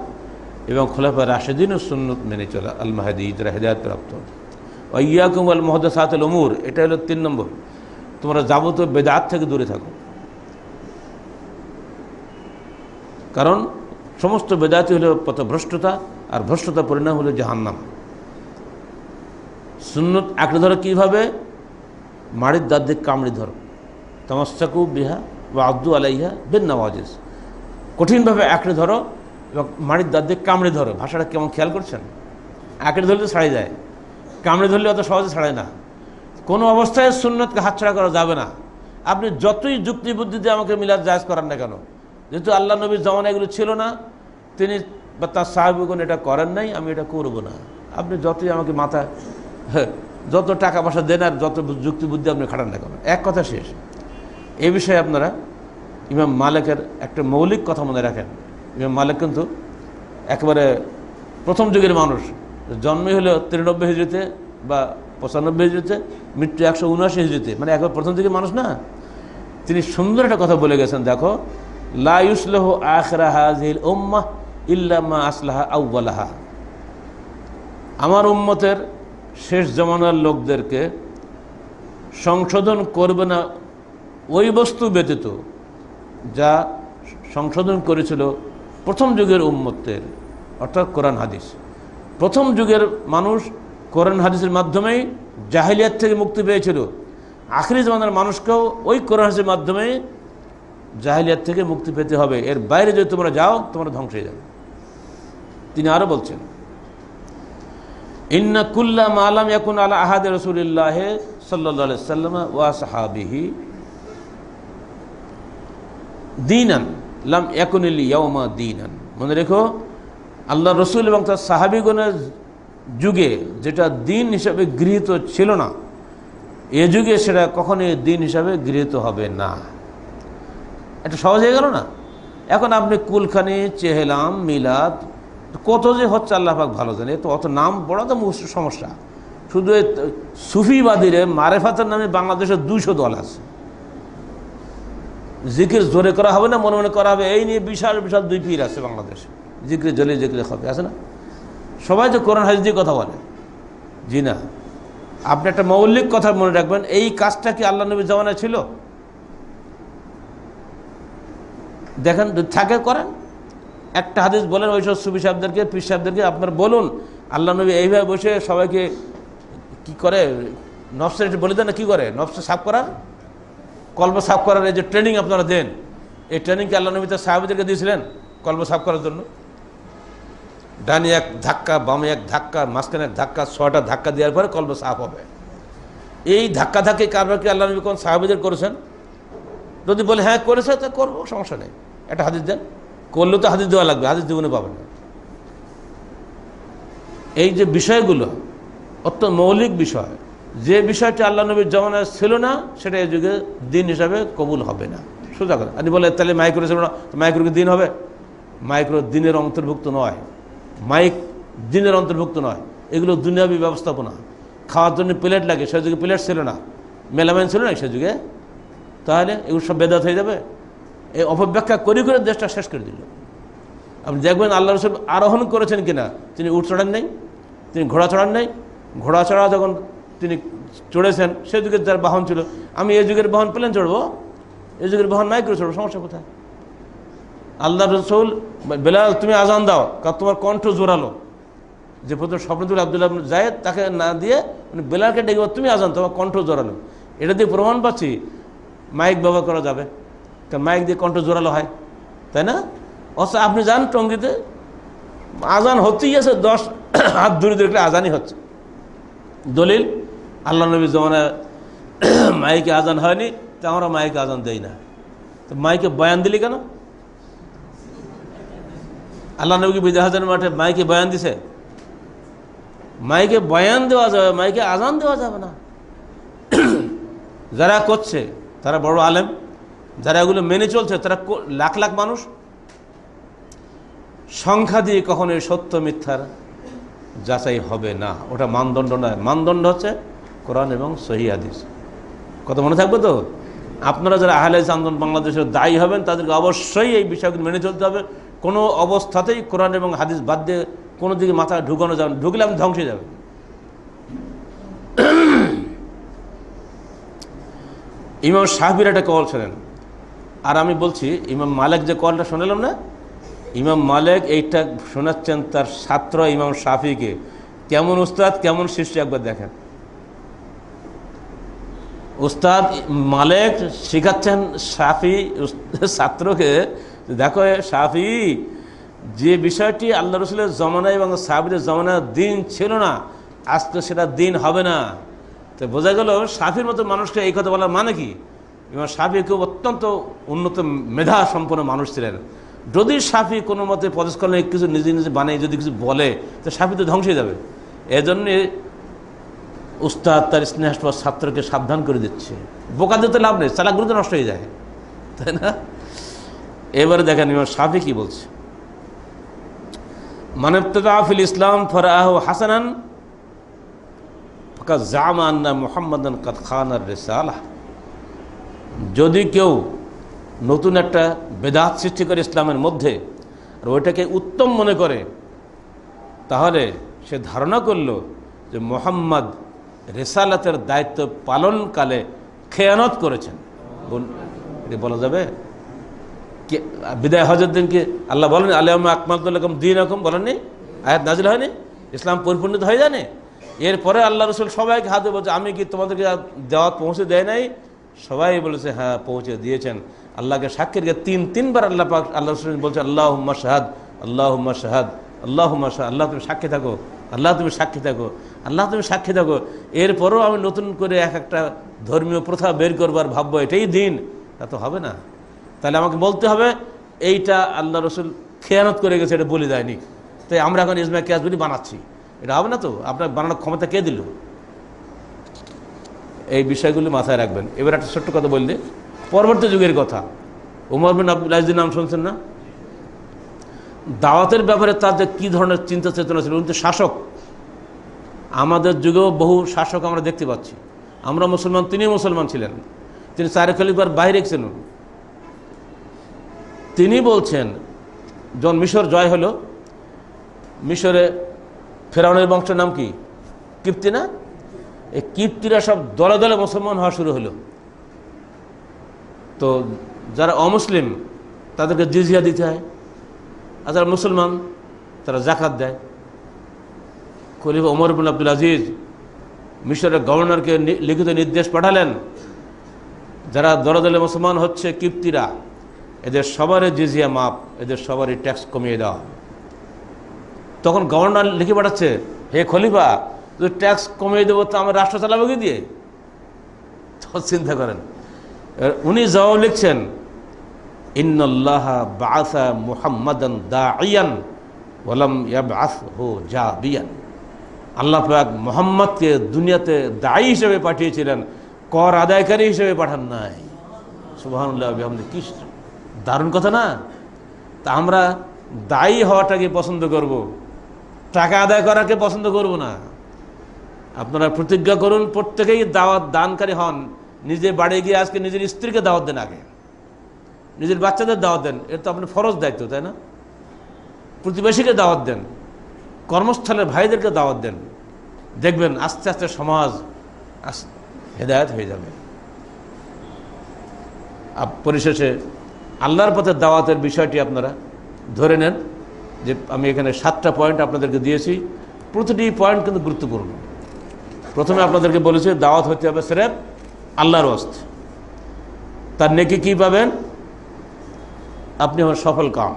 এবং খুলাফায়ে রাশিদিনের সুন্নত মেনে চলা, আল মাহদিয়িন, যারা হেদায়েত প্রাপ্ত। ওয়া ইয়াকুম আল মুহদাসাতুল উমুর, এটা হলো 3 নম্বর, তোমরা যাবতীয় বেদাত থেকে দূরে থাকো। কারণ সমস্ত বেদাতই হলো পথভ্রষ্টতা, আর ভ্রষ্টতার পরিণাম হলো জাহান্নাম। সুন্নত আঁকড়ে ধরো কীভাবে? মাড়ির দাঁত দিয়ে কামড়ি ধরো, তামাসসাকু বিহা ওয়া আদ্দু আলাইহা বিন নওয়াজিজ, কঠিনভাবে আঁকড়ে ধরো এবং মাড়ির দাঁত দিয়ে কামড়ে ধরো। ভাষাটা কেমন খেয়াল করছেন? আঁকড়ে ধরলে ছাড়াই যায়, কামড়ে ধরলে অত সহজে ছাড়ায় না। কোনো অবস্থায় সুন্নতকে হাতছাড়া করা যাবে না। আপনি যতই যুক্তি বুদ্ধি দিয়ে আমাকে মিলাদ জায়েজ করান না কেন, যেহেতু আল্লাহ নবীর জমানা এগুলো ছিল না, তিনি বা তার সাহাবীগণ এটা করেন নাই, আমি এটা করব না। আপনি যতই আমাকে মাথা যত টাকা পয়সা দেন আর যত যুক্তি বুদ্ধি আপনি খাটান না কেন, এক কথা শেষ। এই বিষয়ে আপনারা ইমাম মালিকের একটা মৌলিক কথা মনে রাখেন। ইমাম মালিক কিন্তু একেবারে প্রথম যুগের মানুষ, জন্মই হলো 93 হিজরিতে বা 95 হিজরিতে, মৃত্যু 179 হিজরিতে, মানে একবার প্রথম যুগের মানুষ না। তিনি সুন্দর একটা কথা বলে গেছেন, দেখো, লা ইউসলাহু আখিরা হাযিহিল উম্মাহ ইল্লা মা আসলাহা আউওয়ালাহা, আমার উম্মতের শেষ জমানার লোকদেরকে সংশোধন করবে না ওই বস্তু ব্যতীত যা সংশোধন করেছিল প্রথম যুগের উম্মতের, অর্থাৎ কোরআন হাদিস। প্রথম যুগের মানুষ কোরআন হাদিসের মাধ্যমেই জাহিলিয়াত থেকে মুক্তি পেয়েছিল। আখিরি জামানার মানুষকেও ওই কোরআন হাদিসের মাধ্যমেই জাহিলিয়াত থেকে মুক্তি পেতে হবে। এর বাইরে যদি তোমরা যাও, তোমরা ধ্বংস হয়ে যাবে। তিনি আরও বলছেন, ইন্না কুল্লা মা লাম ইয়াকুন আলা আহাদে রাসূলিল্লাহ সাল্লাল্লাহু আলাইহি ওয়াসাল্লাম ওয়া সাহাবিহি দীনান লাম ইয়াকুনিল ইয়াওমা দীনান। মনে রেখো, আল্লাহ রসুল এবং তার সাহাবীগণের যুগে যেটা দিন হিসাবে গৃহীত ছিল না, এ যুগে সেটা কখনোই দিন হিসাবে গৃহীত হবে না। এটা সহজ হয়ে গেল না? এখন আপনি কুলখানি, চেহলাম, মিলাদ কত যে হচ্ছে আল্লাহ পাক ভালো জানে। তো অত নাম বড় তো সমস্যা, শুধু এই সুফিবাদীরে মারেফাতের নামে বাংলাদেশের 200 দল আছে। জিকির জোরে করা হবে না, মনে মনে করা হবে, এই নিয়ে বিশাল বিশাল 2 পীর আছে বাংলাদেশে। জিকিরে জলে জিকিরে হবে আছে না? সবাই তো কোরআন হাদিস দিয়ে কথা বলে। জি না, আপনি একটা মৌলিক কথা মনে রাখবেন, এই কাজটা কি আল্লাহ নবীর জামানায় ছিল? দেখেন থাকে করেন, একটা হাদিস বলেন ওইসব সুফি সাহেবদেরকে, পীর সাহেবদেরকে আপনার বলুন আল্লাহ নবী এইভাবে বসে সবাইকে কি করে, নফসের একটু বলে দেন না, কী করে নফসে সাফ করার, কলব সাফ করার এই যে ট্রেনিং আপনারা দেন, এই ট্রেনিংকে আল্লাহ নবী তার সাহাবীদেরকে দিয়েছিলেন কলব সাফ করার জন্য। ডানে এক ধাক্কা, বামে এক ধাক্কা, মাঝখানে এক ধাক্কা, 6টা ধাক্কা দেওয়ার পরে কলব সাফ হবে। এই ধাক্কা ধাক্কি কারবারকে আল্লাহ নবী কোন সাহাবীদের করেছেন? যদি বলে হ্যাঁ করেছে তো করবো, সমস্যা নেই, একটা হাদিস দেন। করলেও তো হাদিস দেওয়া লাগবে, হাদিস জীবনে পাবেন না। এই যে বিষয়গুলো অত্যন্ত মৌলিক বিষয়, যে বিষয়টি আল্লাহ নবীর জামানায় ছিল না সেটা এই যুগে দিন হিসাবে কবুল হবে না। সোজা কথা। আপনি বলে তাহলে মাইক্রো ছিল না, মাইক্রো কি দিন হবে? মাইক্রো দিনের অন্তর্ভুক্ত নয়, মাইক দিনের অন্তর্ভুক্ত নয়। এগুলো দুনিয়াবী ব্যবস্থাপনা। খাওয়ার জন্য প্লেট লাগে, সে যুগে প্লেট ছিল না, মেলামাইন ছিল না সে যুগে, তাহলে এগুলো সব বেদাত হয়ে যাবে। এই অপব্যাখ্যা করে করে দেশটা শেষ করে দিল। আপনি দেখবেন আল্লাহ রসুল আরোহণ করেছেন কিনা, তিনি উট চড়ান নাই, তিনি ঘোড়া চড়ান নাই। ঘোড়া চড়া যখন তিনি চড়েছেন সে যুগের যার বাহন ছিল, আমি এই যুগের বাহন প্লেন চড়বো, এই যুগের বাহন মাইক্রো চড়বো, সমস্যা কোথায়? আল্লাহ রসুল বেলাল তুমি আজান দাও, কারণ তোমার কণ্ঠ জোরালো। যে প্রথম স্বপ্ন তুলে আব্দুল্লাহ জায়েদ, তাকে না দিয়ে মানে বেলালকে ডেকে তুমি আজান, তোমার কণ্ঠ জোরালো। এটা দিয়ে প্রমাণ পাচ্ছি মাইক ব্যবহার করা যাবে, কারণ মাইক দিয়ে কণ্ঠ জোরালো হয়, তাই না? অথচ আপনি যান টঙ্গিতে, আজান হতেই আছে, 10 হাত দূরে দূরে আজানই হচ্ছে। দলিল আল্লাহ নবীর জমানায় মাইকে আজান হয়নি, তো আমরা মাইকে আজান দেই না। তো মাইকে বয়ান দিলি কেন? আল্লাহ নবী কি বিদা হাজার মাঠে মাইকে বয়ান দিছে? মাইকে বয়ান দেওয়া যাবে, মাইকে আজান দেওয়া যাবে না। যারা করছে তারা বড় আলেম, যারা এগুলো মেনে চলছে তারা লাখ লাখ মানুষ। সংখ্যা দিয়ে কখনো সত্য মিথ্যার যাচাই হবে না, ওটা মানদণ্ড নয়। মানদণ্ড হচ্ছে কোরআন এবং সহিহ হাদিস। কত মনে থাকবে তো? আপনারা যারা আহলে হাদিস আন্দোলন বাংলাদেশের দায়ী হবেন তাদেরকে অবশ্যই এই বিষয়গুলো মেনে চলতে হবে। কোনো অবস্থাতেই কোরআন এবং হাদিস বাদ দিয়ে কোনো দিকে মাথা ঢুকানো যাবে না, ঢুকলে আমি ধ্বংসে যাবে। ইমাম শাফির একটা কল শোনেন, আর আমি বলছি ইমাম মালিক যে কলটা শোনালাম না, ইমাম মালিক এইটা শোনাচ্ছেন তার ছাত্র ইমাম শাফিকে। কেমন উস্তাদ কেমন শিষ্য একবার দেখেন। উস্তাদ মালিক শেখাচ্ছেন শাফি ছাত্রকে, দেখো শাফি, যে বিষয়টি আল্লাহ রসুলের জমানায় এবং সাহাবীদের জমানায় দিন ছিল না, আজকে সেটা দিন হবে না। তো বোঝা গেল শাফির মতো মানুষকে এই কথা বলার মানে কি? এবং শাফি খুব অত্যন্ত উন্নত মেধা সম্পন্ন মানুষ ছিলেন। যদি শাফি কোনো মতে পদস্খলনে কিছু নিজে নিজে বানিয়ে যদি কিছু বলে, তো শাফি তো ধ্বংস হয়ে যাবে। এজন্যে উস্তাদ তার স্নেহাস্পদ ছাত্রকে সাবধান করে দিচ্ছে। বোকা দিতে লাভ নেই, চালাকগুলো তো নষ্ট হয়ে যায়, তাই না? এবারে দেখেন ইমাম শাফি কি বলছে। মান ইবতাদা ফিল ইসলাম ফারাহু হাসানান ফাকাদ জামা আন্না মুহাম্মাদান কাদ খানার রিসালাহ। যদি কেউ নতুন একটা বেদাত সৃষ্টি করে ইসলামের মধ্যে, আর ওইটাকে উত্তম মনে করে, তাহলে সে ধারণা করল যে মুহাম্মদ রিসালাতের দায়িত্ব পালনকালে খেয়ানত করেছেন। এটা বলা যাবে? বিদায় হজের দিন কি আল্লাহ বলেন আলিয়াম আকমালতু লাকুম দীনাকুম বলেননি? আয়াত নাজিল হয়নি? ইসলাম পরিপূর্ণতা হয়ে যায়নি? এরপরে আল্লাহ রসুল সবাইকে হাতে বলছে আমি কি তোমাদেরকে দাওয়াত পৌঁছে দেয় নাই? সবাই বলেছে হ্যাঁ পৌঁছে দিয়েছেন। আল্লাহকে সাক্ষী রেখে তিনবার আল্লাহ পাক আল্লাহ রসুল বলছে আল্লাহুম্মা শাহাদ, আল্লাহুম্মা শাহাদ, আল্লাহুম্মা শাহাদ। আল্লাহ তুমি সাক্ষী থাকো, আল্লাহ তুমি সাক্ষী থাকো, আল্লাহ তুমি সাক্ষী থাকো। এরপরও আমি নতুন করে একটা ধর্মীয় প্রথা বের করবার ভাববো এটাই দিন, তা তো হবে না। তাহলে আমাকে বলতে হবে এইটা আল্লাহ রসুল খেয়ানত করে গেছে, এটা বলে দেয়নি, তাই আমরা এখন ইজমা কিয়াস বলি বানাচ্ছি। এটা হবে না তো। আপনার বানানোর ক্ষমতা কে দিল? এই বিষয়গুলি মাথায় রাখবেন। এবার একটা ছোট্ট কথা বললে, পরবর্তী যুগের কথা। উমর বিন আব্দুল আজিজের নাম শুনছেন না? দাওয়াতের ব্যাপারে তার যে কী ধরনের চিন্তা চেতনা ছিল। উনি তো শাসক, আমাদের যুগেও বহু শাসক আমরা দেখতে পাচ্ছি। আমরা মুসলমান, তিনি মুসলমান ছিলেন, তিনি 4 খলিফার বাইরে ছিলেন। তিনি বলছেন যখন মিশর জয় হলো, মিশরে ফেরাউনের বংশের নাম কি? কিপ্তি না? এই কিপ্তিরা সব দলে দলে মুসলমান হওয়া শুরু হলো। তো যারা অমুসলিম তাদেরকে জিজিয়া দিতে হয়, আর যারা মুসলমান তারা জাকাত দেয়। খলিফা ওমর ইবনে আব্দুল আজিজ মিশরের গভর্নরকে লিখিত নির্দেশ পাঠালেন, যারা দলে দলে মুসলমান হচ্ছে কিপ্তিরা, এদের সবারই জিজিয়া মাপ, এদের সবারই ট্যাক্স কমিয়ে দেওয়া। তখন গভর্নর লিখে পাঠাচ্ছে, হে খলিফা, যদি ট্যাক্স কমিয়ে দেবো তো আমার রাষ্ট্র চালাবো কি দিয়ে? তখন চিন্তা করেন, উনি জবাব লিখছেন, ইন্নাল্লাহা বাআসা মুহাম্মাদান দাঈয়ান ওয়া লাম ইয়াবআসহু জাবিয়ান। আল্লাহ পাক মুহাম্মদকে দুনিয়াতে দায়ী হিসেবে পাঠিয়েছিলেন, কর আদায়কারী হিসেবে পাঠান নাই। সুবহানাল্লাহ বিহামদিহি। কি দারুণ কথা না? তা আমরা দায়ী হওয়াটাকে পছন্দ করব, টাকা আদায় করাকে পছন্দ করব না। আপনারা প্রতিজ্ঞা করুন, প্রত্যেকেই দাওয়াত দানকারী হন। নিজে বাড়ি গিয়ে আজকে নিজের স্ত্রীকে দাওয়াত দেন, আগে নিজের বাচ্চাদের দাওয়াত দেন, এটা তো আপনার ফরজ দায়িত্ব, তাই না? প্রতিবেশীকে দাওয়াত দেন, কর্মস্থলের ভাইদেরকে দাওয়াত দেন। দেখবেন আস্তে আস্তে সমাজ হেদায়েত হয়ে যাবে। পরিশেষে আল্লাহর পথে দাওয়াতের বিষয়টি আপনারা ধরে নেন, যে আমি এখানে 7টা পয়েন্ট আপনাদেরকে দিয়েছি। প্রতিটি পয়েন্ট কিন্তু গুরুত্বপূর্ণ। প্রথমে আপনাদেরকে বলেছি দাওয়াত হতে হবে সিরেফ আল্লাহর ওয়াস্তে। তার নেকি কী পাবেন? আপনি হন সফল কাম।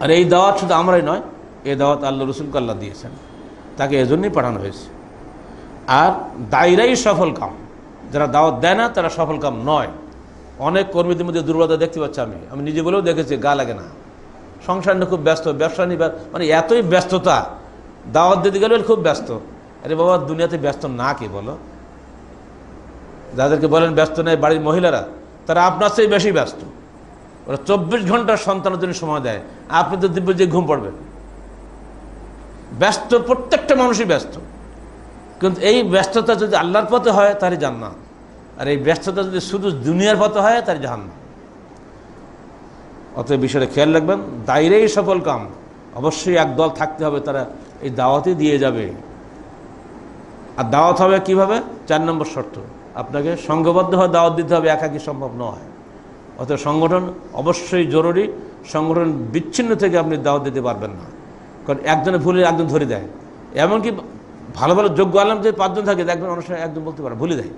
আর এই দাওয়াত শুধু আমরাই নয়, এই দাওয়াত আল্লাহ রসুলকে আল্লাহ দিয়েছেন, তাকে এজন্যই পাঠানো হয়েছে। আর দায়ীরাই সফল কাম, যারা দাওয়াত দেয় না তারা সফল কাম নয়। অনেক কর্মীদের মধ্যে দুর্বলতা দেখতে পাচ্ছি, আমি নিজে বলেও দেখেছি, গা লাগে না। সংসার নিয়ে খুব ব্যস্ত, ব্যবসা নিয়ে মানে এতই ব্যস্ততা, দাওয়াত দিতে গেলে খুব ব্যস্ত। আরে বাবা, দুনিয়াতে ব্যস্ত না কে বলো? যাদেরকে বলেন ব্যস্ত নেই বাড়ির মহিলারা, তারা আপনার চেয়ে বেশি ব্যস্ত। ওরা 24 ঘন্টার সন্তানের জন্য সময় দেয়, আপনি তো দিব্য যে ঘুম পড়বেন। ব্যস্ত, প্রত্যেকটা মানুষই ব্যস্ত। কিন্তু এই ব্যস্ততা যদি আল্লাহর পথে হয় তাহলে জান্নাত, আর এই ব্যস্ততা যদি শুধু দুনিয়ার পথে হয় তাহলে জাহান্নাম। অতএব বিষয়টা খেয়াল রাখবেন, দায়ীরাই সফল কাম। অবশ্যই একদল থাকতে হবে, তারা এই দাওয়াতই দিয়ে যাবে। আর দাওয়াত হবে কীভাবে? 4 নম্বর শর্ত, আপনাকে সংঘবদ্ধভাবে দাওয়াত দিতে হবে, একাকী সম্ভব নয়। অতএব সংগঠন অবশ্যই জরুরি। সংগঠন বিচ্ছিন্ন থেকে আপনি দাওয়াত দিতে পারবেন না, কারণ একজনে ভুলে একজন ধরে দেয়। এমনকি ভালো ভালো যোগ্য আলেম যে 5 জন থাকে, একজন মানুষ একজন বলতে পারে, ভুলে দেয়।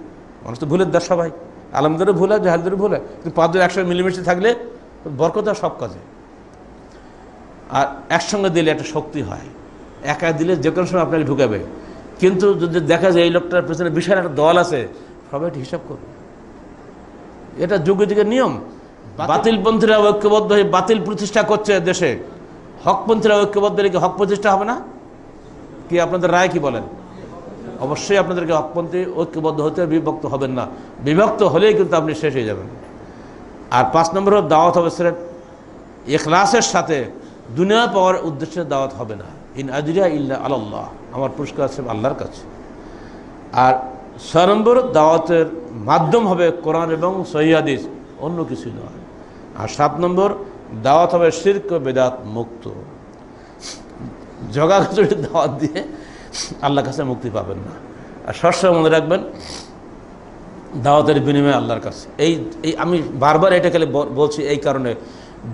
মানুষ তো ভুলের দেশ, সবাই আলেমদেরও ভুলে, জাহেলদেরও ভুলে, কিন্তু 5 জন একসঙ্গে মিলেমিশে থাকলে বরকত হয় সব কাজে। আর একসঙ্গে দিলে একটা শক্তি হয়, একা দিলে যে কোনো সময় আপনাকে ঢুকাবে। কিন্তু যদি দেখা যায় এই লোকটার পেছনে বিশাল একটা দল আছে, সবাই একটা হিসাব করবে। এটা যুগে যুগের নিয়ম। বাতিলপন্থীরা ঐক্যবদ্ধ হয়ে বাতিল প্রতিষ্ঠা করছে দেশে, হকপন্থীরা ঐক্যবদ্ধ রেখে হক প্রতিষ্ঠা হবে না? কি আপনাদের রায় কি বলেন? অবশ্যই আপনাদেরকে হকপন্থী ঐক্যবদ্ধ হতে, বিভক্ত হবেন না। বিভক্ত হলেই কিন্তু আপনি শেষ হয়ে যাবেন। আর 5 নম্বর দাওয়াত হবে সিরেফ ইখলাসের সাথে, দুনিয়া পাওয়ার উদ্দেশ্যে দাওয়াত হবে না। ইন আজরিয়া ইল্লা আলাল্লাহ, আমার পুরস্কার আছে আল্লাহর কাছে। আর 6 নম্বর দাওয়াতের মাধ্যম হবে কোরআন এবং সহিহ হাদিস, অন্য কিছু নয়। আর 7 নম্বর দাওয়াত হবে শিরক ও বিদআত মুক্ত। জগাখচড়ি দাওয়াত দিয়ে আল্লাহর কাছে মুক্তি পাবেন না। আর সবসময় মনে রাখবেন, দাওয়াতের বিনিময়ে আল্লাহর কাছে। এই আমি বারবার এটা খালি বলছি এই কারণে,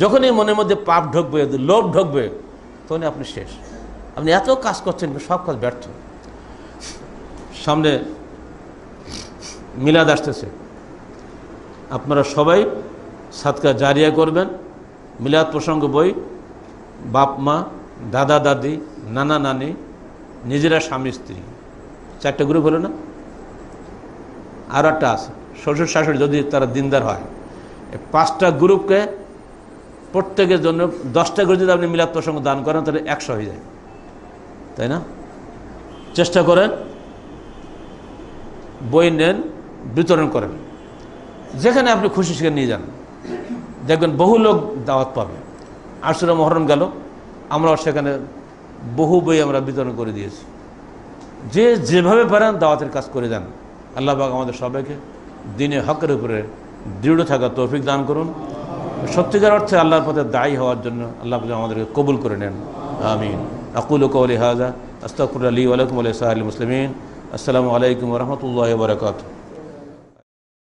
যখনই মনের মধ্যে পাপ ঢুকবে, লোভ ঢুকবে, তখনই আপনি শেষ। আপনি এত কাজ করছেন, সব কাজ ব্যর্থ। সামনে মিলাদ আসতেছে, আপনারা সবাই সাদকা জারিয়া করবেন। মিলাদ প্রসঙ্গ বই, বাপ মা, দাদা দাদি, নানা নানি, নিজেরা স্বামী স্ত্রী, 4টে গ্রুপ হলো না? আর একটা আছে শ্বশুর শাশুড়ি, যদি তারা দিনদার হয়। এই 5টা গ্রুপকে প্রত্যেকের জন্য 10টা করে যদি আপনি মিলাদ প্রসঙ্গ দান করেন, তাহলে 100 হয়ে যায়, তাই না? চেষ্টা করেন, বই নেন, বিতরণ করেন, যেখানে আপনি খুশি সেখানে নিয়ে যান, দেখবেন বহু লোক দাওয়াত পাবে। আশুরা মুহররম গেল, আমরাও সেখানে বহু বই আমরা বিতরণ করে দিয়েছি। যে যেভাবে পারেন দাওয়াতের কাজ করে যান। আল্লাহ পাক আমাদের সবাইকে দ্বীনে হকের উপরে দৃঢ় থাকার তৌফিক দান করুন। সত্যিকার অর্থে আল্লাহর পথে দায়ী হওয়ার জন্য আল্লাহ পাক আমাদেরকে কবুল করে নেন। আমিন। আকুলু কওলি হাযা আস্তাগফিরুল্লাহ লি ওয়া লাকুম ওয়া লিসাইরিল মুসলিমিন। আসসালামু আলাইকুম ওয়া রাহমাতুল্লাহি ওয়া বারাকাতুহু।